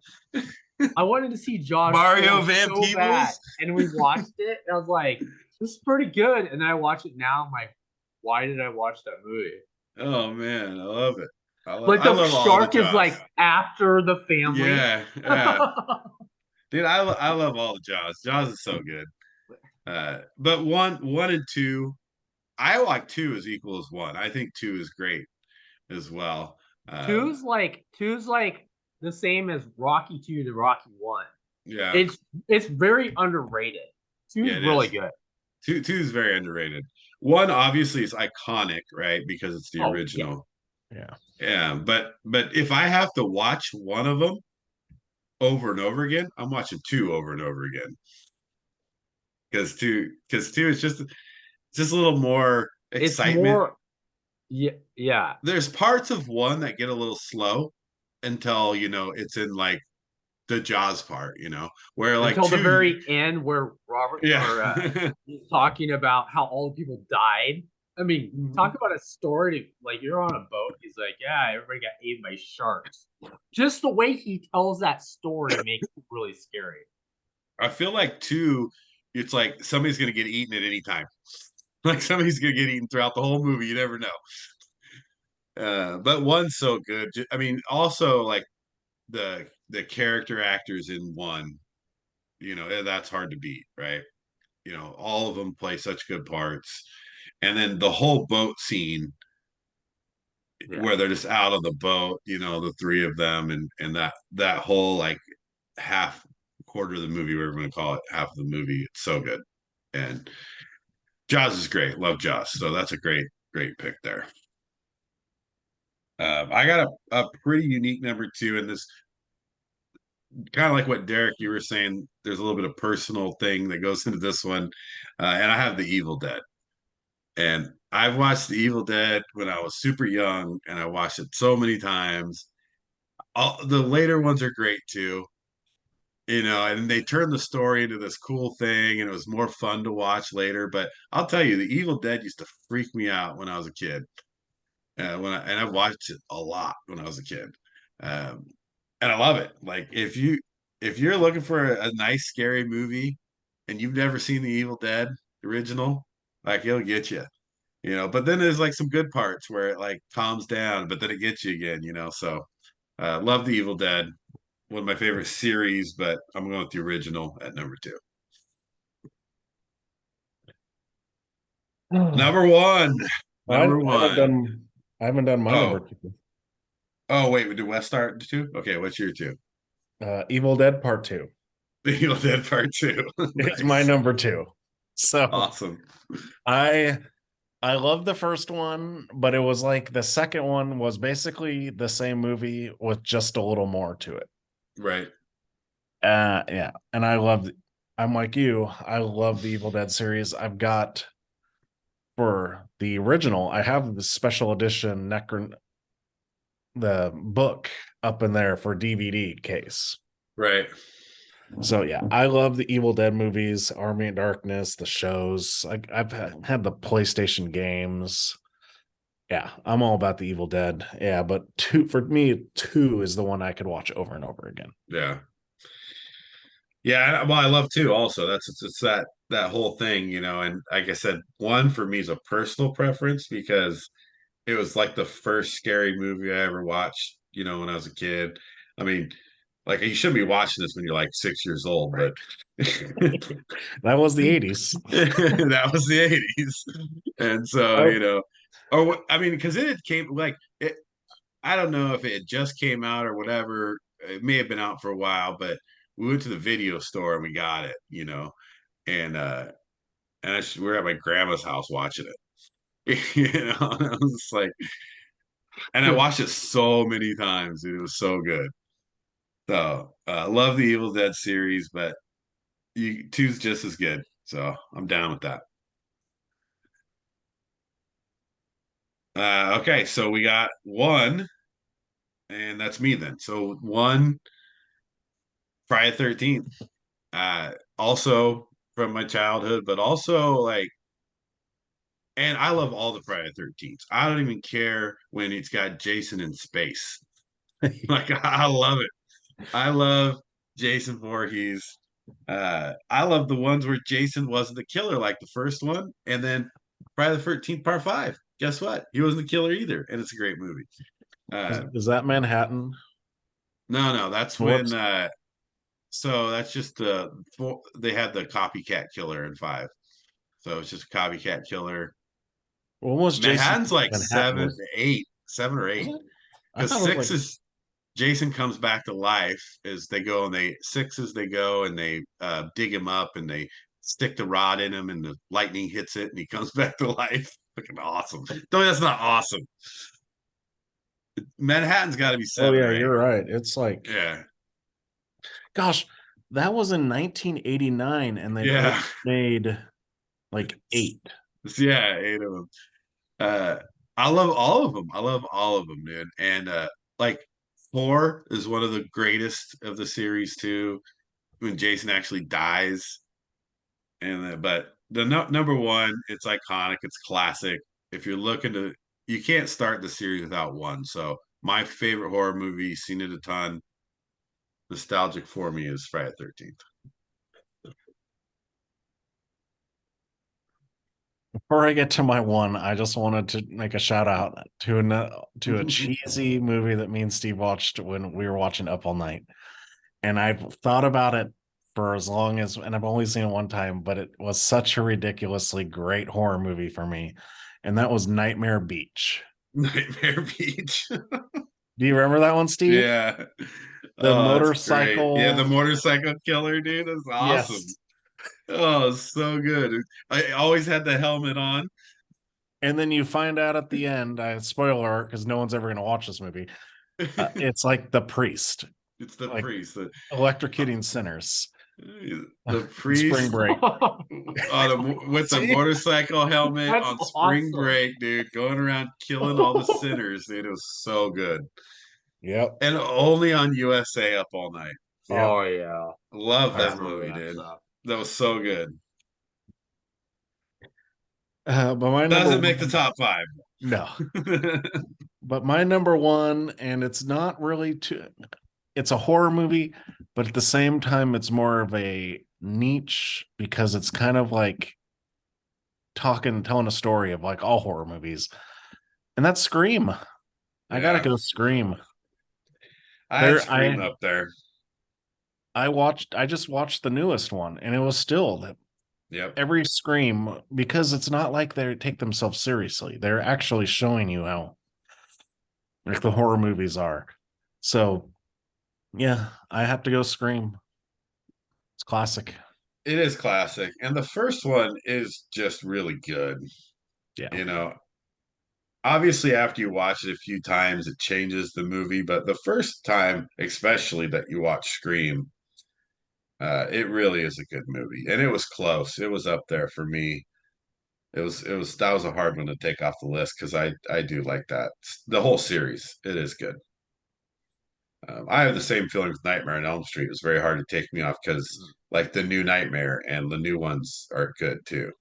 and I wanted to see Jaws Mario 4 Van so bad. Peebles. And we watched it, and I was like, this is pretty good. And then I watch it now, I'm like, why did I watch that movie? Oh man, I love it. I love Like I the love all the shark is Jaws. like after the family. Yeah, yeah. Dude, I love all the Jaws. Jaws is so good. But one and two, I like two as equal as one. I think two is great as well. Two's like the same as Rocky 2 to Rocky 1. Yeah, It's very underrated. yeah, Two's it really is. good. Two is very underrated. One obviously is iconic, right? Because it's the Oh yeah. original. Yeah. Yeah, but if I have to watch one of them over and over again, I'm watching two over and over again. Because two is just a little more It's excitement. more yeah. There's parts of one that get a little slow until it's in like the Jaws part, where like Until the two, very end where Robert yeah. or he's talking about how all the people died. I mean, talk about a story to, like you're on a boat. He's like, yeah, everybody got ate by sharks. Just the way he tells that story makes it really scary. I feel like two, it's like somebody's gonna get eaten at any time. Like somebody's gonna get eaten throughout the whole movie. You never know. But one's so good. I mean, also like the character actors in one, that's hard to beat, right? All of them play such good parts. And then the whole boat scene Yeah. where they're just out on the boat, the three of them and that whole like half quarter of the movie, whatever we're gonna call it, half of the movie, it's so good. And Jaws is great. Love Jaws. So that's a great pick there. I got a pretty unique number 2 in this, kind of like what Derek you were saying. There's a little bit of personal thing that goes into this one, and I have The Evil Dead. And I've watched The Evil Dead when I was super young, and I watched it so many times. The later ones are great too, and they turned the story into this cool thing, and it was more fun to watch later. But I'll tell you, The Evil Dead used to freak me out when I was a kid. And I watched it a lot when I was a kid, um, and I love it. Like if you're looking for a nice scary movie, and you've never seen The Evil Dead original, like it'll get you. But then there's like some good parts where it like calms down, but then it gets you again. So love The Evil Dead, one of my favorite series, but I'm going with the original at number two. Number one. Number one. I haven't done my number two. Oh, wait, did Wes start two? Okay, what's your two? Evil Dead Part 2. The Evil Dead Part 2. It's my number two. So awesome. I love the first one, but it was like the second one was basically the same movie with just a little more to it. Right. Yeah. And I'm like you, I love the Evil Dead series. I've got, for the original, I have the special edition the book up in there for DVD case. Right. So yeah, I love the Evil Dead movies, Army of Darkness, the shows. I've had the PlayStation games. Yeah, I'm all about the Evil Dead. Yeah, but for me, two is the one I could watch over and over again. Yeah. Yeah, well, I love two also. It's that whole thing, and like I said, one for me is a personal preference because it was like the first scary movie I ever watched, when I was a kid. I mean, like you shouldn't be watching this when you're like 6 years old, but that was the 80s. That was the 80s. And so, because it came like it, I don't know if it just came out or whatever. It may have been out for a while, but we went to the video store and we got it, and we're at my grandma's house watching it. And I was just like, and I watched it so many times, dude. It was so good. So love the Evil Dead series, but two's just as good. So I'm down with that. Okay, so we got one, and that's me then. So one, Friday the 13th. Also from my childhood, but also like, and I love all the Friday the 13th. I don't even care when it's got Jason in space. Like I love it. I love Jason Voorhees. I love the ones where Jason wasn't the killer, like the first one, and then Friday the 13th Part 5. Guess what? He wasn't the killer either, and it's a great movie. Is that Manhattan? No, that's when. So that's just they had the copycat killer in 5, so it's just a copycat killer. When was Manhattan's Jason like Manhattan 7 or 8, because 6 is Jason comes back to life as they go, and they go and they dig him up and they stick the rod in him and the lightning hits it and he comes back to life. Fucking awesome. No, that's not awesome. Manhattan's got to be 7. Oh yeah, you're right. It's like, yeah. Gosh, that was in 1989, and they made like 8. Yeah, 8 of them. I love all of them. I love all of them, dude. And like 4 is one of the greatest of the series too, when Jason actually dies. And but the number one, it's iconic, it's classic. If you're looking to, you can't start the series without one. So my favorite horror movie, seen it a ton, nostalgic for me, is Friday the 13th. Before I get to my one, I just wanted to make a shout out to a cheesy movie that me and Steve watched when we were watching Up All Night. And I've thought about it for as long as, and I've only seen it one time, but it was such a ridiculously great horror movie for me. And that was Nightmare Beach. Nightmare Beach. Do you remember that one, Steve? Yeah. The motorcycle. Yeah, the motorcycle killer, dude. That's awesome. Yes. Oh, so good. I always had the helmet on. And then you find out at the end, spoiler alert, because no one's ever going to watch this movie. It's like the priest. It's the priest. Electrocuting sinners. The priest. Spring Break. With the motorcycle helmet on Spring Break, dude. Going around killing all the sinners, dude. It was so good. Yep. And only on USA Up All Night. Yeah. Oh yeah. Love I that remember movie, that dude. stuff. That was so good. But my number Doesn't make the one, top 5. no. But my number one, and it's not really too. It's a horror movie, but at the same time, it's more of a niche because it's kind of like telling a story of like all horror movies, and that's Scream. I gotta Yeah. go Scream. I had Scream up there. I just watched the newest one, and it was still that Yep. every Scream, because it's not like they take themselves seriously. They're actually showing you how like the horror movies are. So yeah, I have to go Scream. It's classic. It is classic. And the first one is just really good. Yeah. You know, obviously after you watch it a few times, it changes the movie, but the first time, especially that you watch Scream, it really is a good movie. And it was close. It was up there for me. That was a hard one to take off the list because I do like that. The whole series, it is good. I have the same feeling with Nightmare on Elm Street. It was very hard to take me off because like the new Nightmare and the new ones are good too.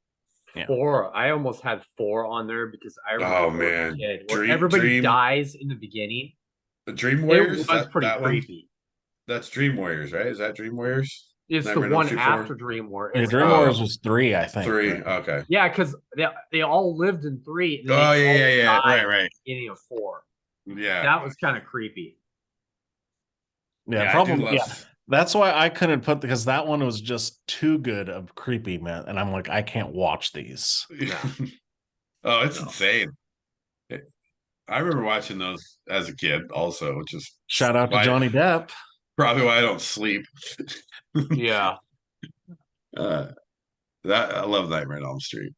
Yeah. 4. I almost had 4 on there because I Oh remember as a man, kid where everybody Dream, dies in the beginning. Dream Warriors. It was pretty that one? creepy. That's Dream Warriors, right? Is that Dream Warriors? It's Nightmare the on Elm one Street 4? after Dream War. Yeah, It's Dream Warriors was 3, I think. 3. But Okay. yeah, because they all lived in 3. And then Oh they all yeah. died Right. at the beginning of 4. Yeah. That was kind of creepy. yeah, I do probably. love. Yeah, that's why I couldn't put because that one was just too good of creepy, man. And I'm like, I can't watch these. Oh, it's insane. I remember watching those as a kid, also, which is Shout out to Johnny Depp. probably why I don't sleep. Yeah. That I love Nightmare on Elm Street,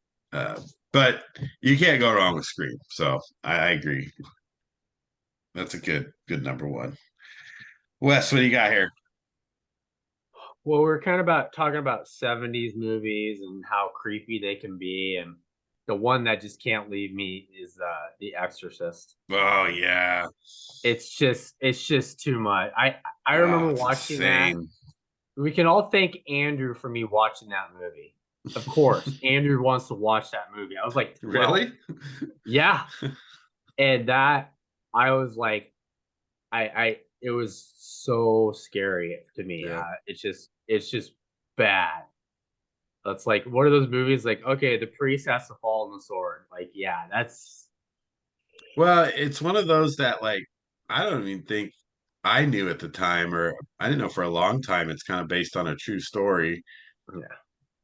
but you can't go wrong with Scream. So I agree. That's a good number one. Wes, what do you got here? Well, we're kind of talking about 70s movies and how creepy they can be, and the one that just can't leave me is The Exorcist. Oh yeah, It's just too much. I remember watching insane. that. We can all thank Andrew for me watching that movie. Of course, Andrew wants to watch that movie. I was like, 12. Really? Yeah. And that I was like, it was so scary to me. Yeah. It's just bad. It's like one of those movies like, okay, the priest has to fall on the sword. Like, yeah, that's Well, it's one of those that like I don't even think I knew at the time, or I didn't know for a long time. It's kind of based on a true story,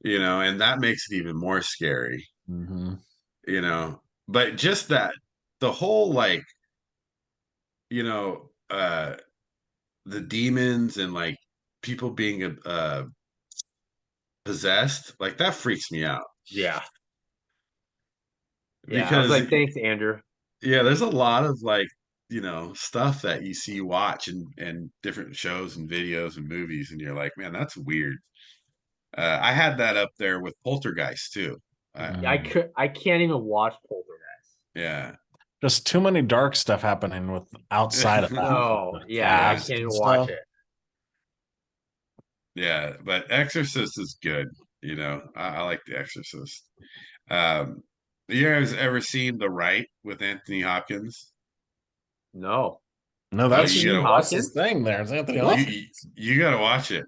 and that makes it even more scary, Mm-hmm. But just that the whole like, you know, uh, the demons and like people being possessed, like that freaks me out. yeah. Yeah. I was Because like, thanks, Andrew. yeah, there's a lot of like, stuff that you see watch and different shows and videos and movies, and you're like, man, that's weird. I had that up there with Poltergeist too. I can't even watch Poltergeist. Yeah. Just too many dark stuff happening with outside of that. Oh, yeah, I can't even watch it. Yeah, but Exorcist is good. I like The Exorcist. You guys ever seen The Rite with Anthony Hopkins? No. No, that's you gotta what's his thing there. It's Anthony Hopkins. You gotta watch it.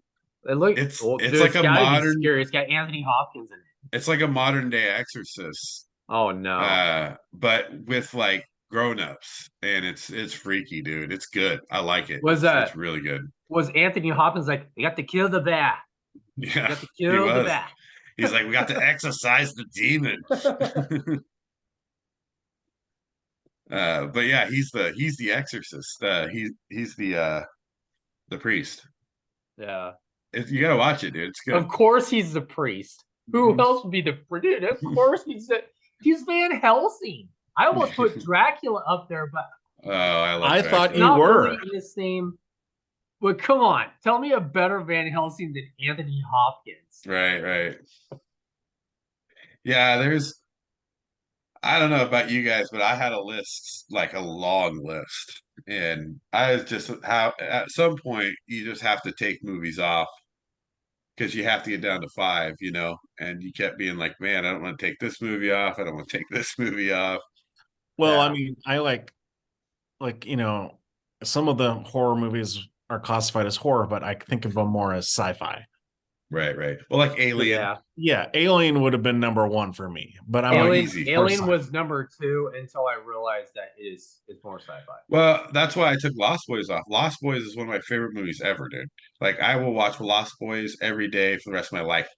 It's like a modern. scary. It's got Anthony Hopkins in it. It's like a modern day Exorcist. Oh no. But with like grown-ups, and it's freaky, dude. It's good. I like it. It's really good. Was Anthony Hopkins like, we got to kill the bear? Yeah, we got to kill the bear. He's like, we got to exorcise the demon. But yeah, he's the exorcist. He's the priest. Yeah. You gotta watch it, dude. It's good. Of course he's the priest. Who else would be the priest? Of course he's Van Helsing. I almost put Dracula up there, but I thought you were really in the same. But come on, tell me a better Van Helsing than Anthony Hopkins. Right. Yeah, I don't know about you guys, but I had a list, like a long list. And I was just how at some point you just have to take movies off because you have to get down to five, and you kept being like, man, I don't want to take this movie off. I don't want to take this movie off. Well, I Yeah. mean, I like some of the horror movies are classified as horror, but I think of them more as sci-fi. Right, right. Well, like Alien. Yeah. Yeah, Alien would have been number one for me, but I'm Alien, easy. Alien was number 2 until I realized that it's more sci-fi. Well, that's why I took Lost Boys off. Lost Boys is one of my favorite movies ever, dude. Like I will watch Lost Boys every day for the rest of my life.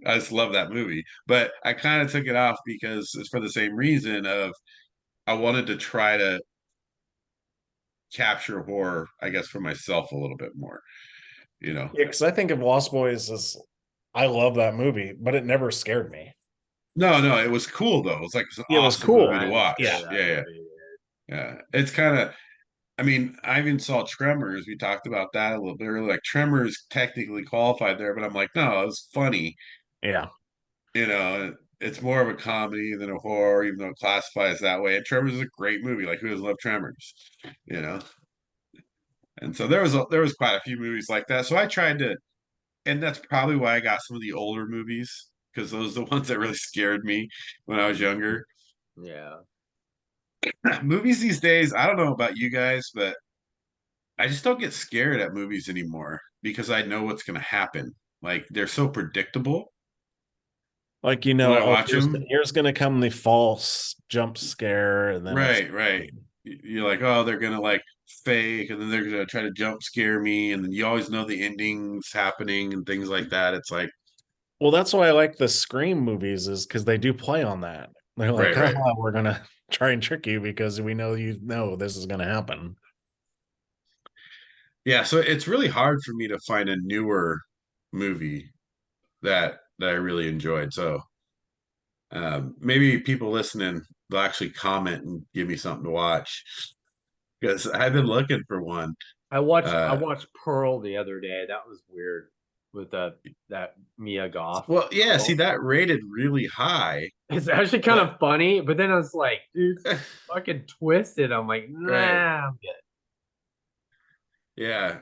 I just love that movie. But I kind of took it off because it's for the same reason of I wanted to try to capture horror, I guess, for myself a little bit more, Yeah, because I think of Lost Boys as I love that movie, but it never scared me. No, it was cool though. It's like it's an Yeah, it was awesome cool. movie to watch. Yeah. Yeah. It's kind of I mean, I even saw Tremors. We talked about that a little bit earlier. Like Tremors technically qualified there, but I'm like, no, it's funny. Yeah. It's more of a comedy than a horror, even though it classifies that way. And Tremors is a great movie. Like who doesn't love Tremors? You know. And so there was quite a few movies like that. So I tried to, and that's probably why I got some of the older movies because those are the ones that really scared me when I was younger. Yeah. Movies these days, I don't know about you guys, but I just don't get scared at movies anymore because I know what's going to happen. Like they're so predictable Like, when I oh, watch them. here's going to come the false jump scare. And then Right, right. You're like, oh, they're gonna like fake, and then they're gonna try to jump scare me, and then you always know the ending's happening and things like that. It's like, well, that's why I like the Scream movies is because they do play on that. They're like, right, right. we're going to try and trick you because we know this is going to happen. Yeah, so it's really hard for me to find a newer movie that I really enjoyed. So maybe people listening they'll actually comment and give me something to watch because I've been looking for one. I watched Pearl the other day. That was weird with that Mia Goth. Well, yeah, Pearl. see that rated really high. It's actually kind of funny, but then I was like, dude, fucking twisted. I'm like, nah, Right. I'm good. Yeah,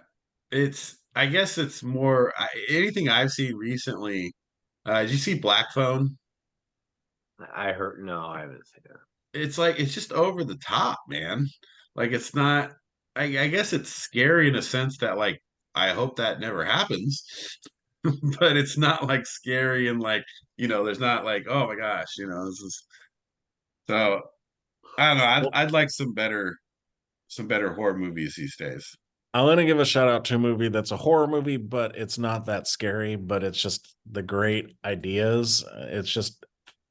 I guess it's more anything I've seen recently. Did you see Black Phone? I heard no, I haven't seen it. It's like it's just over the top, man. Like it's not. I guess it's scary in a sense that like I hope that never happens, but it's not like scary and like there's not like oh my gosh, this is so I don't know. I'd like some better horror movies these days. I'm going to give a shout out to a movie that's a horror movie, but it's not that scary, but it's just the great ideas. It's just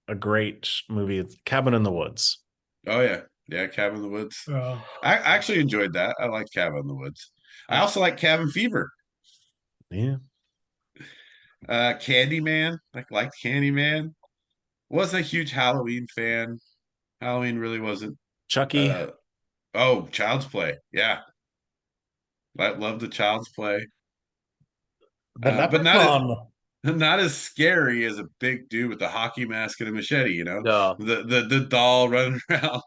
a great movie. It's Cabin in the Woods. Oh yeah, Cabin in the Woods. Oh. I actually enjoyed that. I like Cabin in the Woods. I also like Cabin Fever. Yeah. Candyman. Liked Candyman. Wasn't a huge Halloween fan. Halloween really wasn't. Chucky. Uh, oh, Child's Play. Yeah, I love the Child's Play. The But not as Leprechaun. not as scary as a big dude with a hockey mask and a machete. No. The doll running around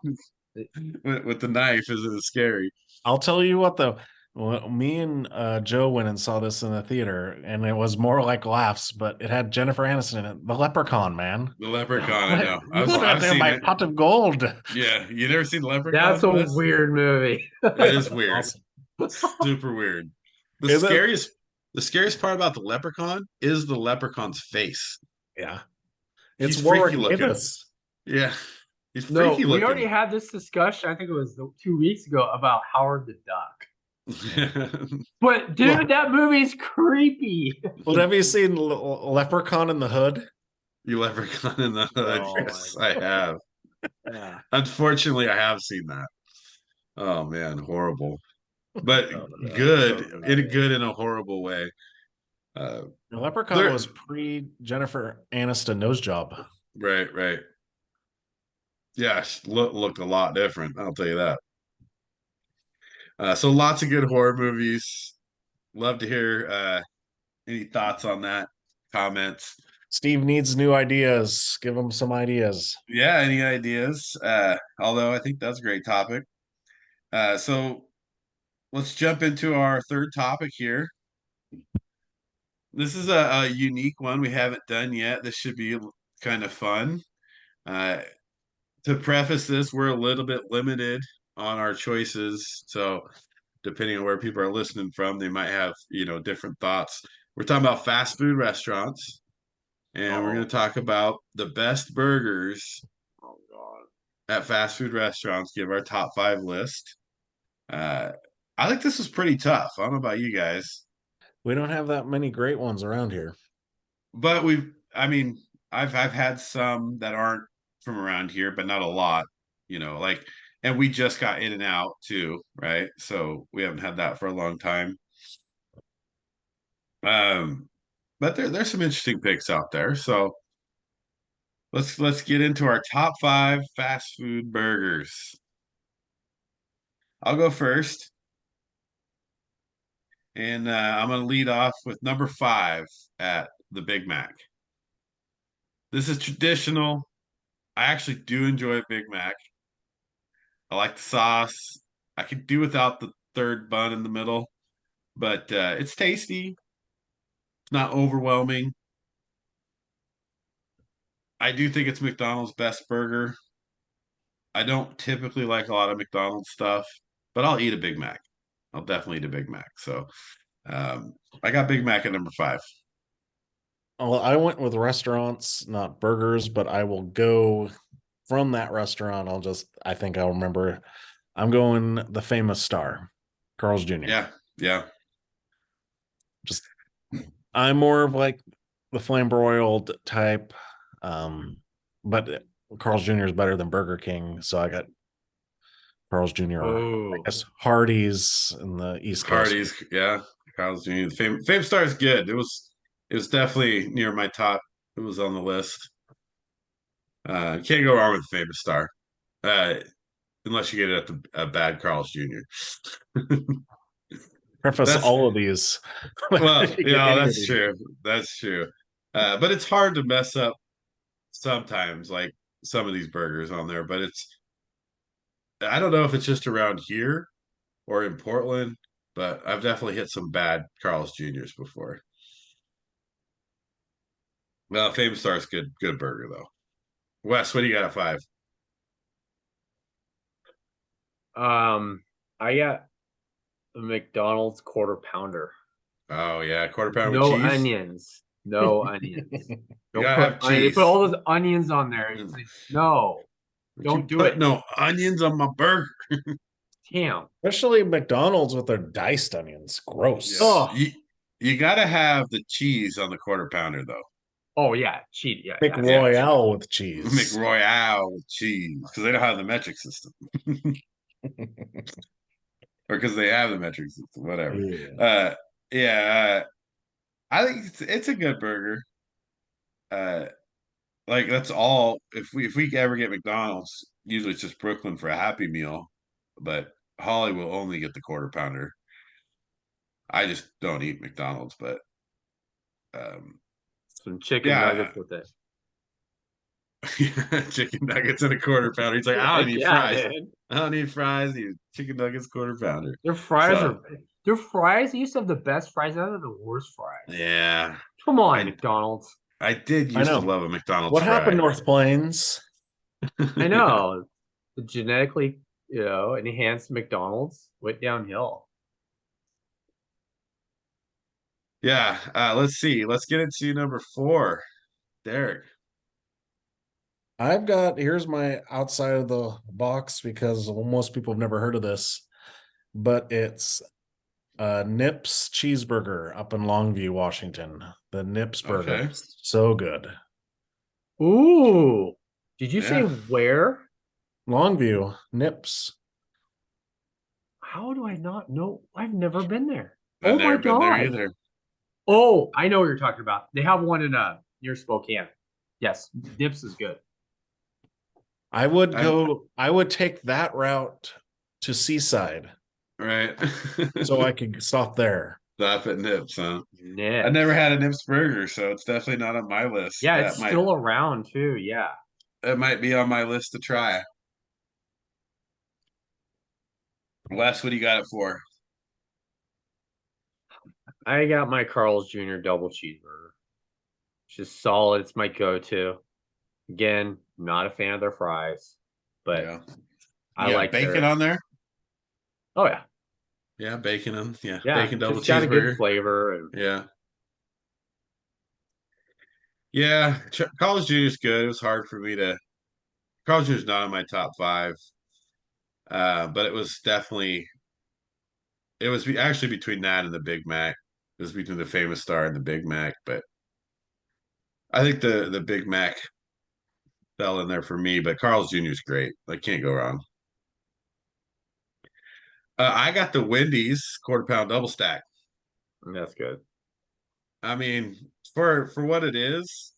with the knife isn't as scary. I'll tell you what, though. Well, me and Joe went and saw this in the theater, and it was more like laughs, but it had Jennifer Aniston in it. The Leprechaun, man. The Leprechaun. I know. You put that I've in seen my it. pot of gold. Yeah, you never seen the Leprechaun? That's a weird movie. It is weird. Awesome. Super weird. The Is it? scariest part about the Leprechaun is the Leprechaun's face. Yeah. He's It's Warwick freaky looking. Davis. Yeah. He's No, freaky we looking. already had this discussion. I think it was 2 weeks ago about Howard the Duck. But dude, that movie's creepy. Well, have you seen Leprechaun in the Hood? You Leprechaun in the Hood. Oh, Yes, I have. Yeah. Unfortunately, I have seen that. Oh man, horrible. But Oh, no. good in a horrible way. The Leprechaun was pre Jennifer Aniston nose job. Right, right. Yes, looked a lot different. I'll tell you that. So lots of good horror movies. Love to hear any thoughts on that. Comments. Steve needs new ideas. Give him some ideas. Yeah, any ideas? Although I think that's a great topic. So let's jump into our third topic here. This is a unique one we haven't done yet. This should be kind of fun. Uh, to preface this, we're a little bit limited on our choices. So depending on where people are listening from, they might have, different thoughts. We're talking about fast food restaurants, and we're going to talk about the best burgers at fast food restaurants, give our top 5 list. I think this was pretty tough. I don't know about you guys. We don't have that many great ones around here. But I've had some that aren't from around here, but not a lot, and we just got In and Out too, right? So we haven't had that for a long time. But there's some interesting picks out there. So let's get into our top 5 fast food burgers. I'll go first. And I'm going to lead off with number 5 at the Big Mac. This is traditional. I actually do enjoy a Big Mac. I like the sauce. I could do without the third bun in the middle, but it's tasty. It's not overwhelming. I do think it's McDonald's best burger. I don't typically like a lot of McDonald's stuff, but I'll eat a Big Mac. I'll definitely eat a Big Mac. So I got Big Mac at number 5. Well, I went with restaurants, not burgers, but I will go from that restaurant. I think I'll remember. I'm going the famous Star, Carl's Jr. Yeah. I'm more of like the flamboyant type, but Carl's Jr. is better than Burger King, so I got Carl's Jr. I guess Hardee's in the East Coast. Hardee's, yeah. Carl's Jr. The Fame Star is good. It was definitely near my top. It was on the list. Can't go wrong with the Famous Star, unless you get it at a bad Carl's Jr. Preface all of these. Well, yeah, that's true. That's true. But it's hard to mess up sometimes, like some of these burgers on there. But I don't know if it's just around here or in Portland, but I've definitely hit some bad Carl's Jr.'s before. Well, Famous Star is good burger though. Wes, what do you got at 5? I got the McDonald's quarter pounder. Oh yeah, quarter pounder no with cheese. Onions. No onions. Don't put they put all those onions on there. It's like, no, don't do it. No onions on my burger. Damn. Especially McDonald's with their diced onions. Gross. Yeah. Oh, you got to have the cheese on the quarter pounder though. Oh yeah, cheese. Yeah, McRoyale with cheese. McRoyale with cheese because they don't have the metric system, or because they have the metric system. Whatever. Yeah. I think it's a good burger. Like that's all. If we ever get McDonald's, usually it's just Brooklyn for a Happy Meal, but Holly will only get the quarter pounder. I just don't eat McDonald's, but some chicken nuggets with it. Chicken nuggets and a quarter pounder. He's like, I don't need fries. Man. I don't need fries. I need chicken nuggets, quarter pounder. Their fries used to have the best fries. Now they're the worst fries. Yeah. Come on, McDonald's. I did used to love a McDonald's. What happened, North Plains? I know. The genetically, enhanced McDonald's went downhill. Yeah. Let's see. Let's get into number 4. Derek. Here's my outside of the box because most people have never heard of this, but it's Nips cheeseburger up in Longview, Washington. The Nips burger. Okay. So good. Ooh. Did you say where? Longview, Nips. How do I not know? I've never been there. I've never been there either. Oh, I know what you're talking about. They have one in near Spokane. Yes, Nips is good. I would take that route to Seaside. Right. So I could stop there. Stop at Nips, huh? I Nips. never had a Nips burger, so it's definitely not on my list. Yeah, it's still around too. Yeah. That might be on my list to try. Wes, what do you got it for? I got my Carl's Jr. double cheeseburger. It's just solid. It's my go-to. Again, not a fan of their fries, but Yeah. I You got like bacon their. on there? Oh yeah, Yeah, bacon on. Yeah, yeah. bacon double Just got a good cheeseburger. flavor and Yeah. Yeah, College Junior is good. It was hard for me to. College Junior is not in my top five, but it was definitely. It was actually between that and the Big Mac. It was between the Famous Star and the Big Mac, but I think the Big Mac fell in there for me. But Carl's Jr. is great. I can't go wrong. I got the Wendy's quarter pound double stack. that's good. I mean, for what it is,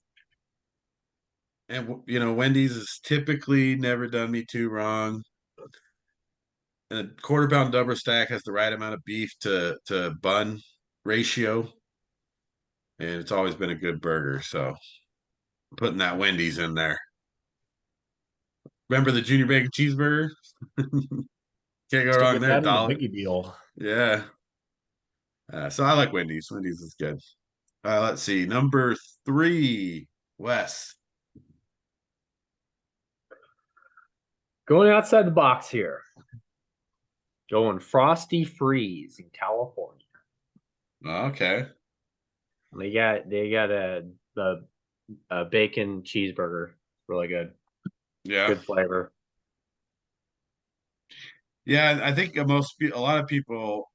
and Wendy's has typically never done me too wrong. A quarter pound double stack has the right amount of beef to bun ratio, and it's always been a good burger. So putting that Wendy's in there. Remember the junior bacon cheeseburger? Can't go Still wrong get there. that in the Dollar. biggie deal. Yeah. So I like Wendy's. Wendy's is good. Let's see. Number 3, Wes. Going outside the box here. Going Frosty Freeze in California. Okay. They got a bacon cheeseburger. Really good. Yeah. Good flavor. Yeah, I think a lot of people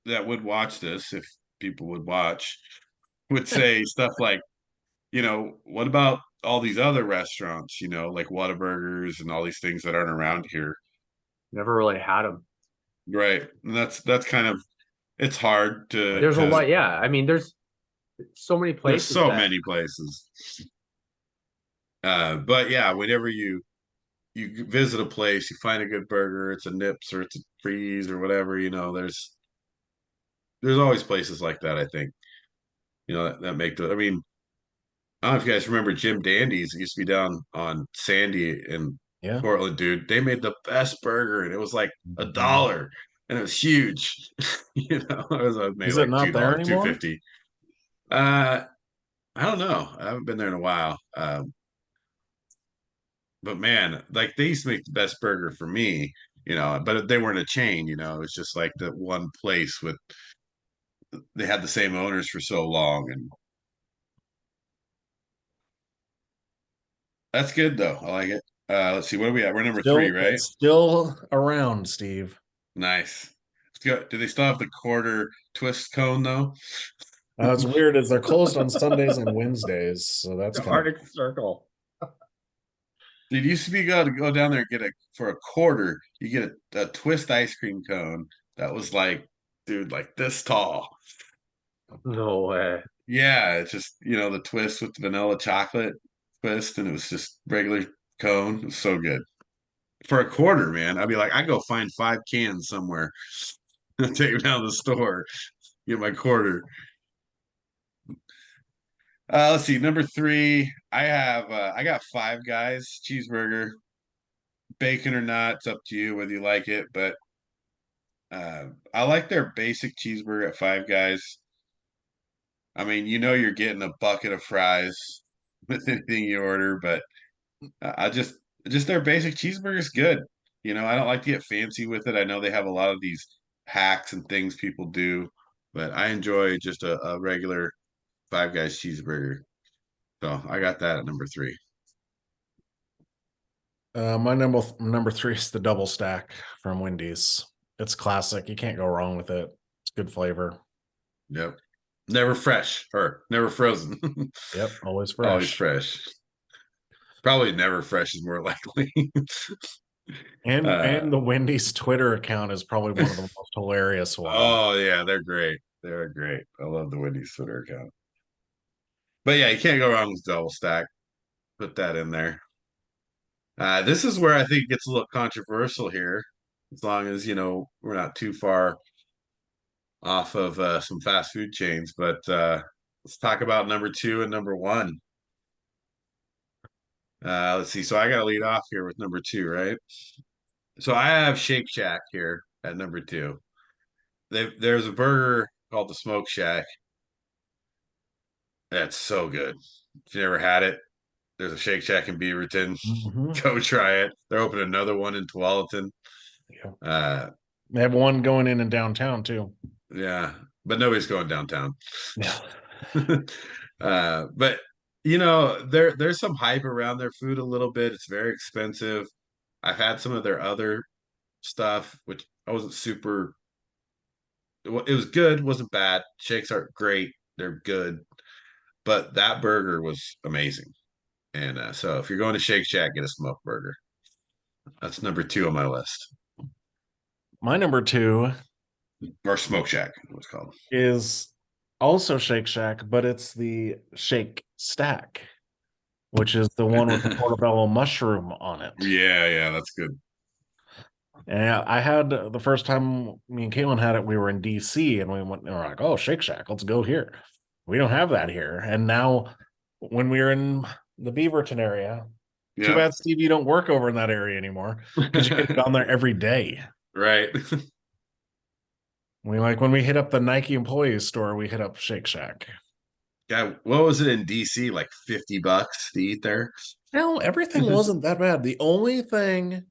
that would watch this, if people would watch, would say stuff like, what about all these other restaurants, like Whataburgers and all these things that aren't around here. Never really had them. Right. And that's kind of it's hard to There's a because lot. Yeah. I mean, there's so many there's places so that many places. But yeah, whenever you visit a place, you find a good burger, it's a Nips or it's a Freeze or whatever, there's always places like that, I think. That make I mean, I don't know if you guys remember Jim Dandy's. It used to be down on Sandy in Yeah. Portland, dude. They made the best burger, and it was like a Mhm. dollar, and it was huge. It was maybe Is it like not there $2, two anymore? fifty. Uh, I don't know. I haven't been there in a while. But man, like they used to make the best burger for me, but they weren't a chain, it was just like the one place with they had the same owners for so long, and that's good though. I like it. Let's see, what are we at? We're number 3, Still, right? it's still around, Steve. Nice. Let's go. Do they still have the quarter twist cone though? It's weird is they're closed on Sundays and Wednesdays, so that's the kind of Arctic Circle. It used to be go down there and get for a quarter, you get a twist ice cream cone that was like, dude, like this tall. No way. Yeah, it's just, the twist with the vanilla chocolate twist, and it was just regular cone. It was so good. For a quarter, man, I'd be like, I go find 5 cans somewhere, take them down to the store, get my quarter. Let's see, number 3, I got Five Guys cheeseburger, bacon or not, it's up to you whether you like it, but I like their basic cheeseburger at Five Guys. I mean, you're getting a bucket of fries with anything you order, but I just their basic cheeseburger is good. I don't like to get fancy with it. I know they have a lot of these hacks and things people do, but I enjoy just a regular Five Guys cheeseburger. So I got that at number 3. my number 3 is the double stack from Wendy's. It's classic. You can't go wrong with it. It's good flavor. Yep. Never fresh or never frozen. Yep, always Always fresh. fresh. Probably never fresh is more likely. And uh, the Wendy's Twitter account is probably one of the most hilarious ones. oh yeah, they're great. They're great. I love the Wendy's Twitter account. But yeah, you can't go wrong with double stack. Put that in there. This is where I think it gets a little controversial here, as long as we're not too far off of some fast food chains, but let's talk about number 2 and number 1. Let's see. So I got to lead off here with number 2, right? So I have Shake Shack here at number 2. There's a burger called the Smoke Shack. That's so good. If you never had it, there's a Shake Shack in Beaverton. Go try it. They're opening another one in Tualatin. Yeah. They have one going in downtown too. Yeah, but nobody's going downtown. Yeah. But there's some hype around their food a little bit. It's very expensive. I've had some of their other stuff, which I wasn't super. It was good, wasn't bad. Shakes aren't great; they're good, but that burger was amazing. And so, if you're going to Shake Shack, get a smoked burger. That's number 2 on my list. My number 2, or Smoke Shack, what's called, is also Shake Shack, but it's the Shake Stack, which is the one with the portobello mushroom on it. Yeah, that's good. And I had the first time me and Caitlin had it, we were in DC and we were like, oh, Shake Shack, let's go here. We don't have that here. And now when we were in the Beaverton area, too bad, Steve, you don't work over in that area anymore because you get down there every day. Right. When we hit up the Nike employees store, we hit up Shake Shack. Yeah, what was it in DC? Like $50 to eat there? No, everything wasn't that bad. The only thing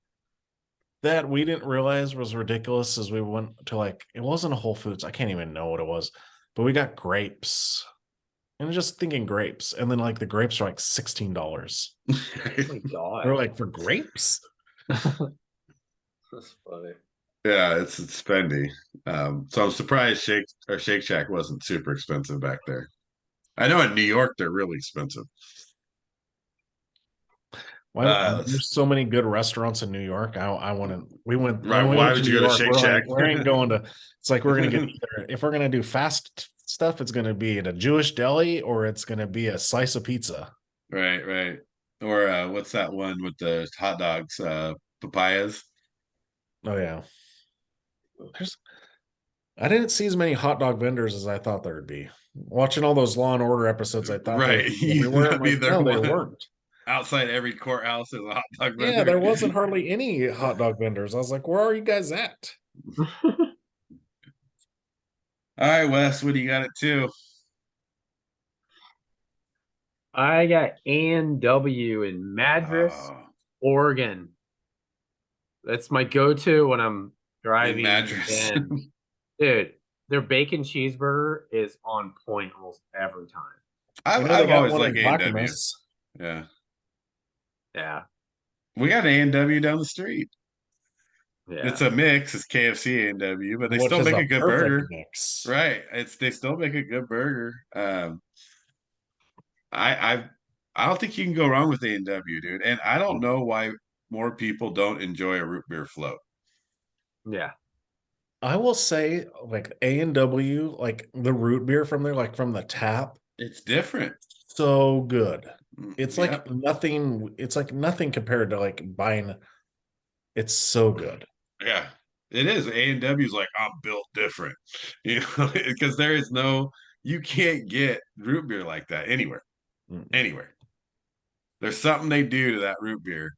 that we didn't realize was ridiculous is we went to it wasn't a Whole Foods. I can't even know what it was, but we got grapes. And just thinking grapes. And then the grapes are $16. Oh my God. We're for grapes? That's funny. Yeah, it's spendy. So I'm surprised Shake Shack wasn't super expensive back there. I know in New York they're really expensive. There's so many good restaurants in New York. We went. Right. Why would you go to Shake Shack? We ain't going to. It's we're gonna get if we're gonna do fast stuff, it's gonna be at a Jewish deli or it's gonna be a slice of pizza. Right. Or what's that one with the hot dogs? Papayas. Oh yeah. I didn't see as many hot dog vendors as I thought there would be. Watching all those Law and Order episodes, I thought right. They weren't. Outside every courthouse is a hot dog vendor. Yeah, there wasn't hardly any hot dog vendors. I was like, where are you guys at? All right, Wes, what do you got at 2? I got A&W in Madras, Oregon. That's my go-to when I'm driving. Madras. Dude, their bacon cheeseburger is on point almost every time. I've always liked A&W. Yeah. We got A&W down the street. Yeah. It's a mix. It's KFC A&W, but they still make a good burger. Mix. Right. They still make a good burger. I don't think you can go wrong with A&W, dude. And I don't know why more people don't enjoy a root beer float. Yeah. I will say A&W, the root beer from there, from the tap. It's different. So good. It's nothing. It's nothing compared to buying. It's so good. Yeah, it is. A&W's I'm built different, because there is you can't get root beer like that anywhere. Anywhere. There's something they do to that root beer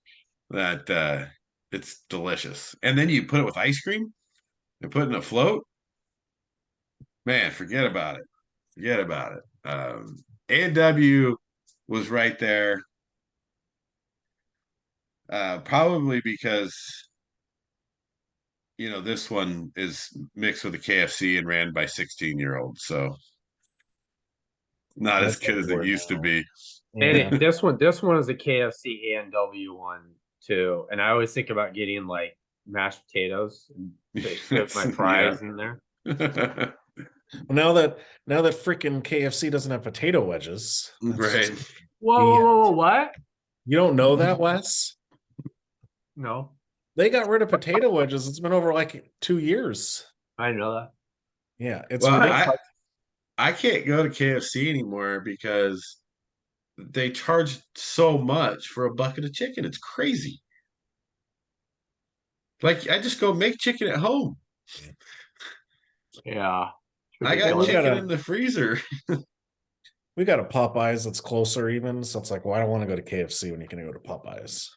that it's delicious. And then you put it with ice cream and put it in a float. Man, forget about it. Forget about it. A&W was right there. Probably because this one is mixed with a KFC and ran by 16-year-olds, so not as good as it used to be. And this one is a KFC A&W one too, and I always think about getting mashed potatoes and put my fries in there. Now that freaking KFC doesn't have potato wedges, right? Whoa, what? You don't know that, Wes? No. They got rid of potato wedges. It's been over 2 years. I know that. Yeah, it's I can't go to KFC anymore because they charge so much for a bucket of chicken. It's crazy. I just go make chicken at home. Yeah. I got chicken in the freezer. We got a Popeyes that's closer even, so it's like, well, I don't want to go to KFC when you can go to Popeyes.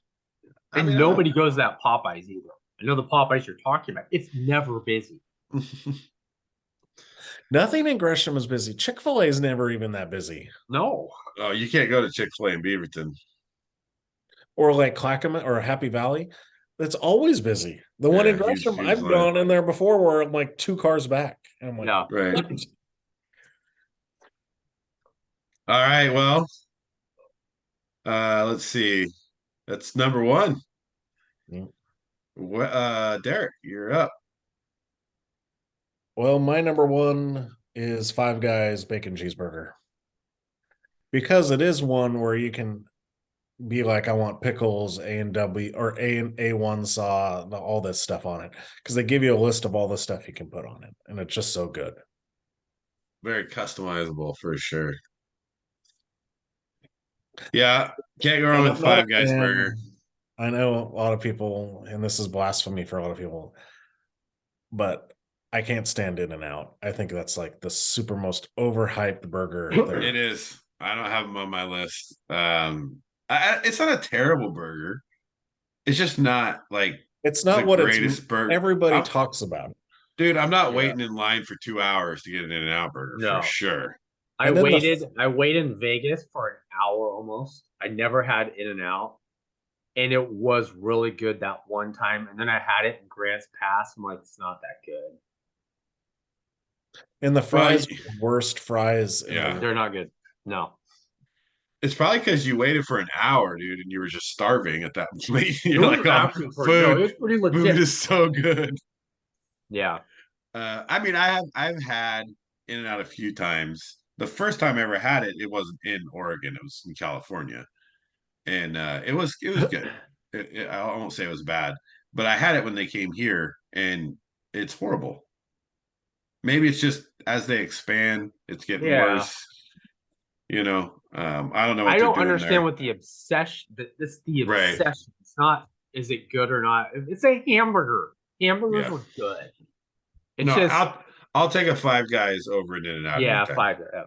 And nobody goes to that Popeyes either. I know the Popeyes you're talking about. It's never busy. Nothing in Gresham is busy. Chick-fil-A is never even that busy. No. Oh, you can't go to Chick-fil-A in Beaverton. Or like Clackamas or Happy Valley. That's always busy. The one in Gresham, I've gone in there before where I'm like 2 cars back. And I'm like, yeah. Right. All right, well, let's see. That's number 1. Derek, you're up. Well, my number 1 is Five Guys Bacon Cheeseburger. Because it is one where you can be like, I want pickles, A&W, or A1 saw, all this stuff on it. Because they give you a list of all the stuff you can put on it. And it's just so good. Very customizable for sure. Yeah, can't go wrong with Five Guys burger. I know a lot of people, and this is blasphemy for a lot of people, but I can't stand In-N-Out. I think that's like the super most overhyped burger. It is. I don't have them on my list. It's not a terrible burger. It's just not like it's not what greatest burger everybody talks about. Dude, I'm not waiting in line for 2 hours to get an In-N-Out burger for sure. I waited in Vegas for an hour almost. I never had In-N-Out. And it was really good that one time. And then I had it in Grants Pass. I'm like, it's not that good. And the fries, worst fries. Yeah. They're not good. No. It's probably because you waited for an hour, dude, and you were just starving at that point. You're like, oh, food is so good. Yeah. I mean, I've had In-N-Out a few times. The first time I ever had it, it wasn't in Oregon. It was in California. And it was good. I won't say it was bad, but I had it when they came here, and it's horrible. Maybe it's just as they expand, it's getting worse. You know, I don't know. I don't understand what the obsession. This the obsession. Right. It's not. Is it good or not? It's a hamburger. Hamburgers are good. It's just. I'll take a Five Guys over an In-N-Out. Yeah, Five Guys.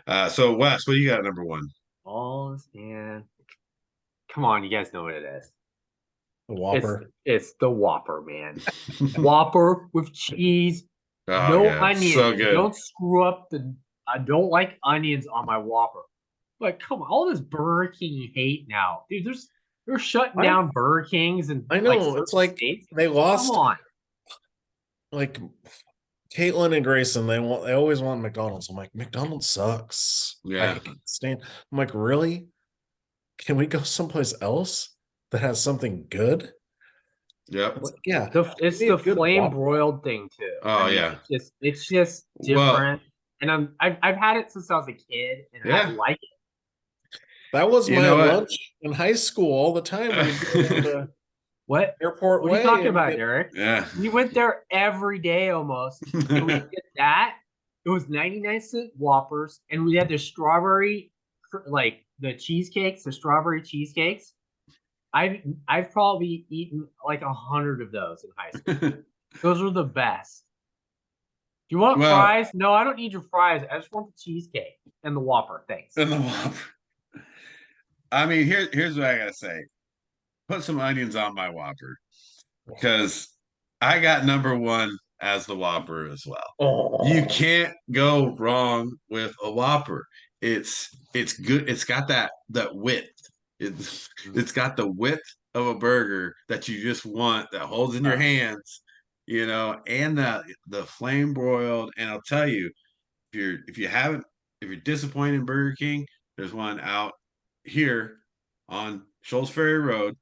Yeah. So Wes, what do you got at number 1? Oh man, come on, you guys know what it is. The Whopper. It's the Whopper, man. Whopper with cheese, no onions. So good. Don't screw up the. I don't like onions on my Whopper. But come on, all this Burger King hate now, dude. They're shutting down Burger Kings and I know it's like states. They lost. Come on, like Caitlin and Grayson, they always want McDonald's. I'm like, McDonald's sucks. Yeah. I can't stand. I'm like, really? Can we go someplace else that has something good? Yep. Yeah. It's the flame broiled thing too. Oh, I mean, yeah. It's just different. And I've had it since I was a kid, and I like it. That was my lunch in high school all the time. What? Airport What are you talking about, Eric? Yeah. We went there every day almost. And we did that. It was 99-cent Whoppers. And we had the strawberry, like the cheesecakes, the strawberry cheesecakes. I've probably eaten like 100 of those in high school. Those are the best. Do you want fries? No, I don't need your fries. I just want the cheesecake and the Whopper. Thanks. And the Whopper. I mean, here's what I gotta say. Put some onions on my Whopper, because I got number 1 as the Whopper as well. Oh. You can't go wrong with a Whopper. It's good. It's got that width. It's got the width of a burger that you just want, that holds in your hands, you know, and the flame broiled. And I'll tell you, if you're disappointed in Burger King, there's one out here on Shoals Ferry Road,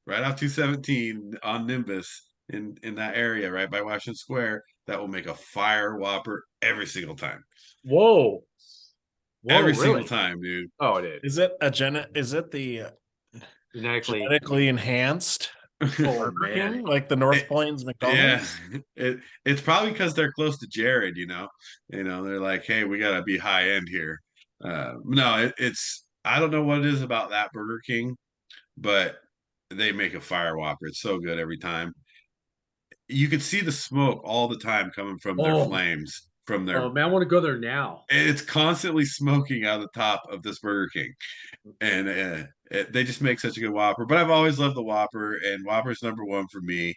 right off 217 on Nimbus in that area, right by Washington Square, that will make a fire Whopper every single time. Whoa, every single time, dude. Oh, it is. Is it the genetically enhanced? Like the North Plains McDonald's? Yeah, it's probably because they're close to Jared. You know, they're like, hey, we gotta be high end here. No, it's I don't know what it is about that Burger King, but they make a fire Whopper. It's so good every time. you could see the smoke all the time coming from their flames from their. Oh man, I want to go there now. And it's constantly smoking out of the top of this Burger King, and they just make such a good Whopper. But I've always loved the Whopper, and Whopper's number one for me.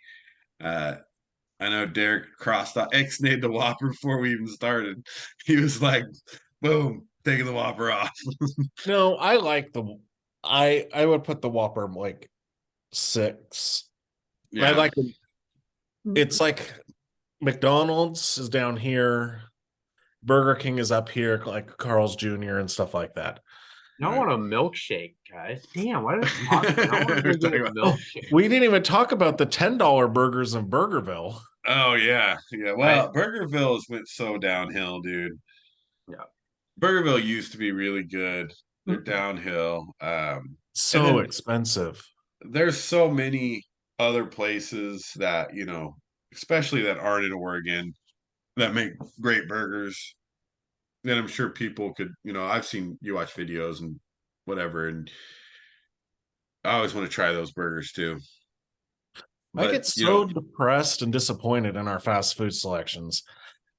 Uh, I know Derek crossed off, X-nayed the Whopper before we even started. He was like, "Boom, taking the Whopper off." No, I like I would put the Whopper like 6. Yeah. I like it. It's like McDonald's is down here, Burger King is up here, like Carl's Jr. and stuff like that. I want a milkshake, guys. Damn, why did I talk about? I want to get a milkshake. We didn't even talk about the $10 burgers in Burgerville. Oh yeah. Well, Burgerville went so downhill, dude. Yeah. Burgerville used to be really good. They're downhill. So expensive. There's so many other places that, especially that aren't in Oregon, that make great burgers. Then I'm sure people could, I've seen you watch videos and whatever, and I always want to try those burgers too. I get so depressed and disappointed in our fast food selections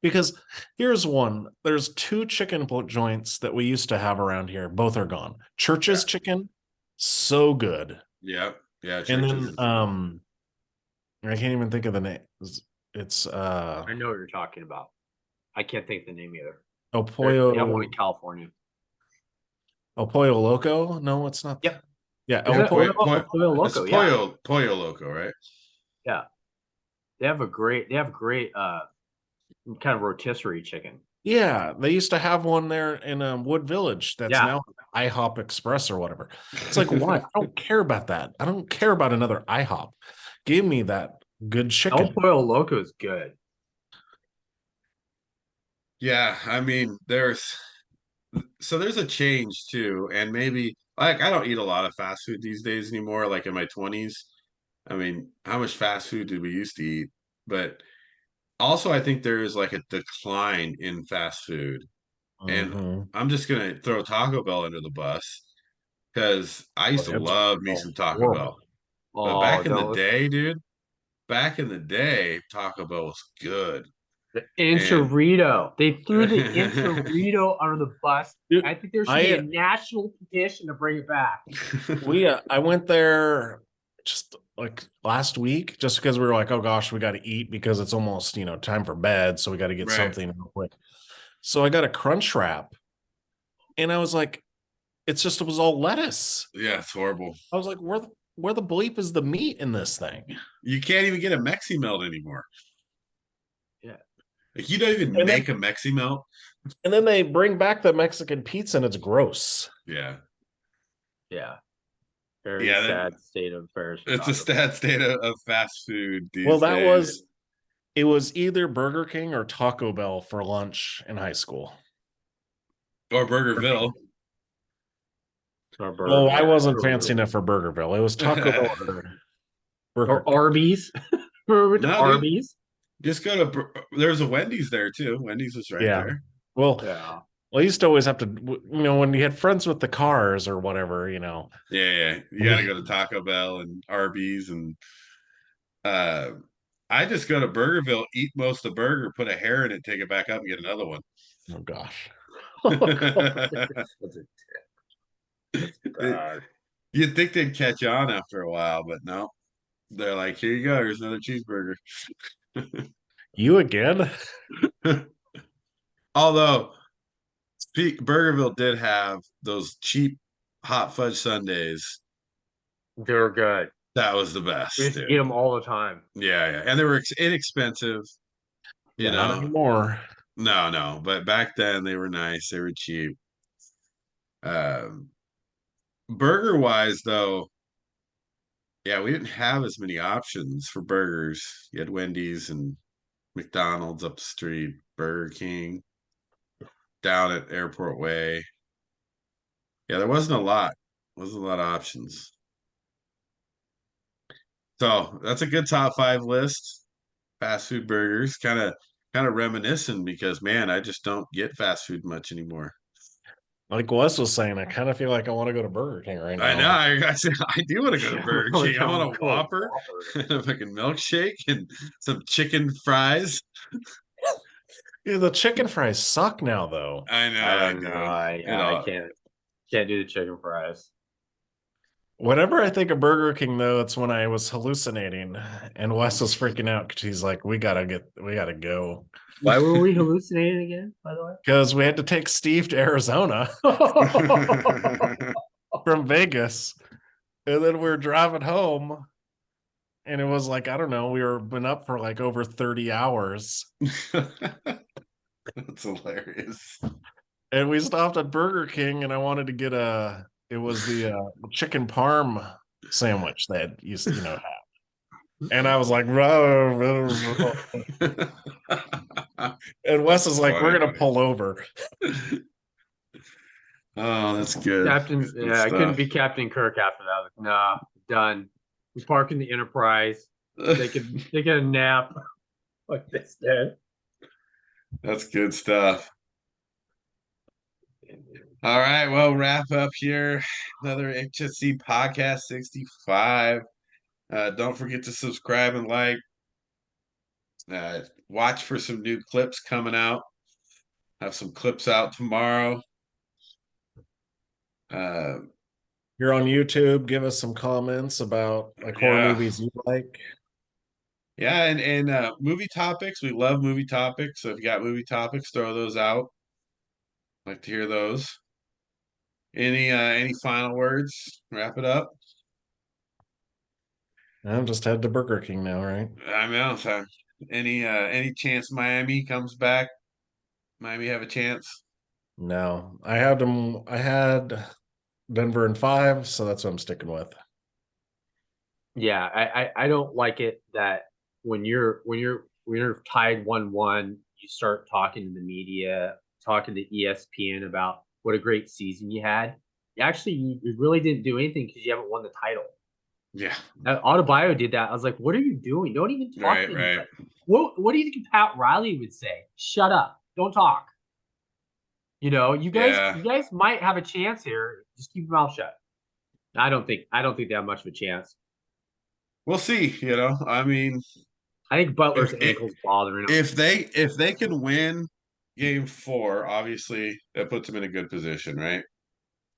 because here's one. There's 2 chicken joints that we used to have around here. Both are gone. Church's Chicken, so good. Yeah. And then I can't even think of the name. It's I know what you're talking about. I can't think of the name either. El Pollo. Yeah, one in California. El Pollo Loco? No, it's not. Yep. Yeah, El Pollo Loco. Pollo Loco, right? Yeah. They have great kind of rotisserie chicken. Yeah, they used to have one there in Wood Village that's now IHOP Express or whatever. It's like, why? I don't care about that. I don't care about another IHOP. Give me that good chicken. El Pollo Loco is good. Yeah, I mean, there's a change too, and maybe like I don't eat a lot of fast food these days anymore. Like in my 20s, I mean, how much fast food did we used to eat? But also, I think there is like a decline in fast food, and I'm just gonna throw Taco Bell under the bus because I used to love me some Taco Bell. But back in the day, dude, Taco Bell was good. The Enchilito. They threw the Enchilito under the bus. Dude, I think there should be a national petition to bring it back. I went there just like last week just because we were like, oh gosh, we got to eat because it's almost, time for bed. So we got to get something real quick. So I got a crunch wrap and I was like, it was all lettuce. Yeah, it's horrible. I was like, where the bleep is the meat in this thing? You can't even get a Mexi Melt anymore. Yeah. Like you don't even make a Mexi Melt. And then they bring back the Mexican pizza and it's gross. Yeah. Yeah. Very sad state of affairs. It's a sad state of fast food these days. It was either Burger King or Taco Bell for lunch in high school. Or Burgerville. Oh, I wasn't fancy enough for Burgerville. It was Taco Bell or Arby's. Arby's. Just go to. There's a Wendy's there too. Wendy's was right there. Well, I used to always have to, when you had friends with the cars or whatever, Yeah. You got to go to Taco Bell and Arby's, and I just go to Burgerville, eat most of the burger, put a hair in it, take it back up, and get another one. Oh gosh. You'd think they'd catch on after a while, but no. They're like, here you go. Here's another cheeseburger. You again? Although Burgerville did have those cheap hot fudge sundaes. They were good. That was the best. We used to eat them all the time. Yeah. And they were inexpensive. Not anymore. No. But back then they were nice. They were cheap. Burger wise, though, yeah, we didn't have as many options for burgers. You had Wendy's and McDonald's up the street, Burger King down at Airport Way. Yeah, there wasn't a lot. Wasn't a lot of options. So that's a good top 5 list. Fast food burgers, kind of reminiscent because man, I just don't get fast food much anymore. Like Wes was saying, I kind of feel like I want to go to Burger King right I know. now. I do want to go to Burger King. I want a Whopper, and a fucking milkshake, and some chicken fries. Yeah, the chicken fries suck now, though. I know. I I don't do. know. I can't do the chicken fries. Whenever I think of Burger King, though, it's when I was hallucinating, and Wes was freaking out because he's like, we gotta go." Why were we hallucinating again, by the way? Because we had to take Steve to Arizona from Vegas, and then we were driving home, and it was like, I don't know, been up for like over 30 hours. That's hilarious. And we stopped at Burger King, and I wanted to get the chicken parm sandwich that used to, have. And I was like, and Wes is like, we're gonna pull over. Oh, that's good. Captain, good I couldn't be Captain Kirk after that. Like, nah, done. We park in the Enterprise. They can take a nap like this, dude. That's good stuff. All right, well, wrap up here. Another HSC Podcast 65. Don't forget to subscribe and like. Watch for some new clips coming out. Have some clips out tomorrow. You're on YouTube. Give us some comments about horror movies you like. Yeah, and movie topics. We love movie topics. So if you got movie topics, throw those out. Like to hear those. Any final words? Wrap it up. I'm just head to Burger King now, right? I mean, so any chance Miami comes back? Miami have a chance? No, I had them. I had Denver in 5, so that's what I'm sticking with. Yeah, I don't like it that when you're tied 1-1, you start talking to the media, talking to ESPN about what a great season you had. Actually, you really didn't do anything because you haven't won the title. Yeah. Autobio did that. I was like, what are you doing? Don't even talk to anybody. Right. What do you think Pat Riley would say? Shut up. Don't talk. You guys might have a chance here. Just keep your mouth shut. I don't think they have much of a chance. We'll see. I mean, I think Butler's ankle's bothering him. If they can win game 4, obviously that puts them in a good position, right?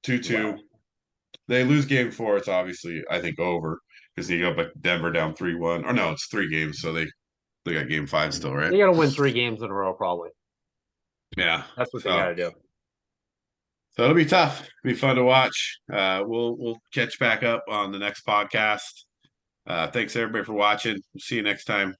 2-2. Wow. They lose game 4, it's obviously, I think, over because you go back Denver down 3-1. Or no, it's 3 games, so they got game 5 still, right? They got to win 3 games in a row, probably. Yeah, that's what they got to do. So it'll be tough. It'll be fun to watch. We'll catch back up on the next podcast. Thanks everybody for watching. We'll see you next time.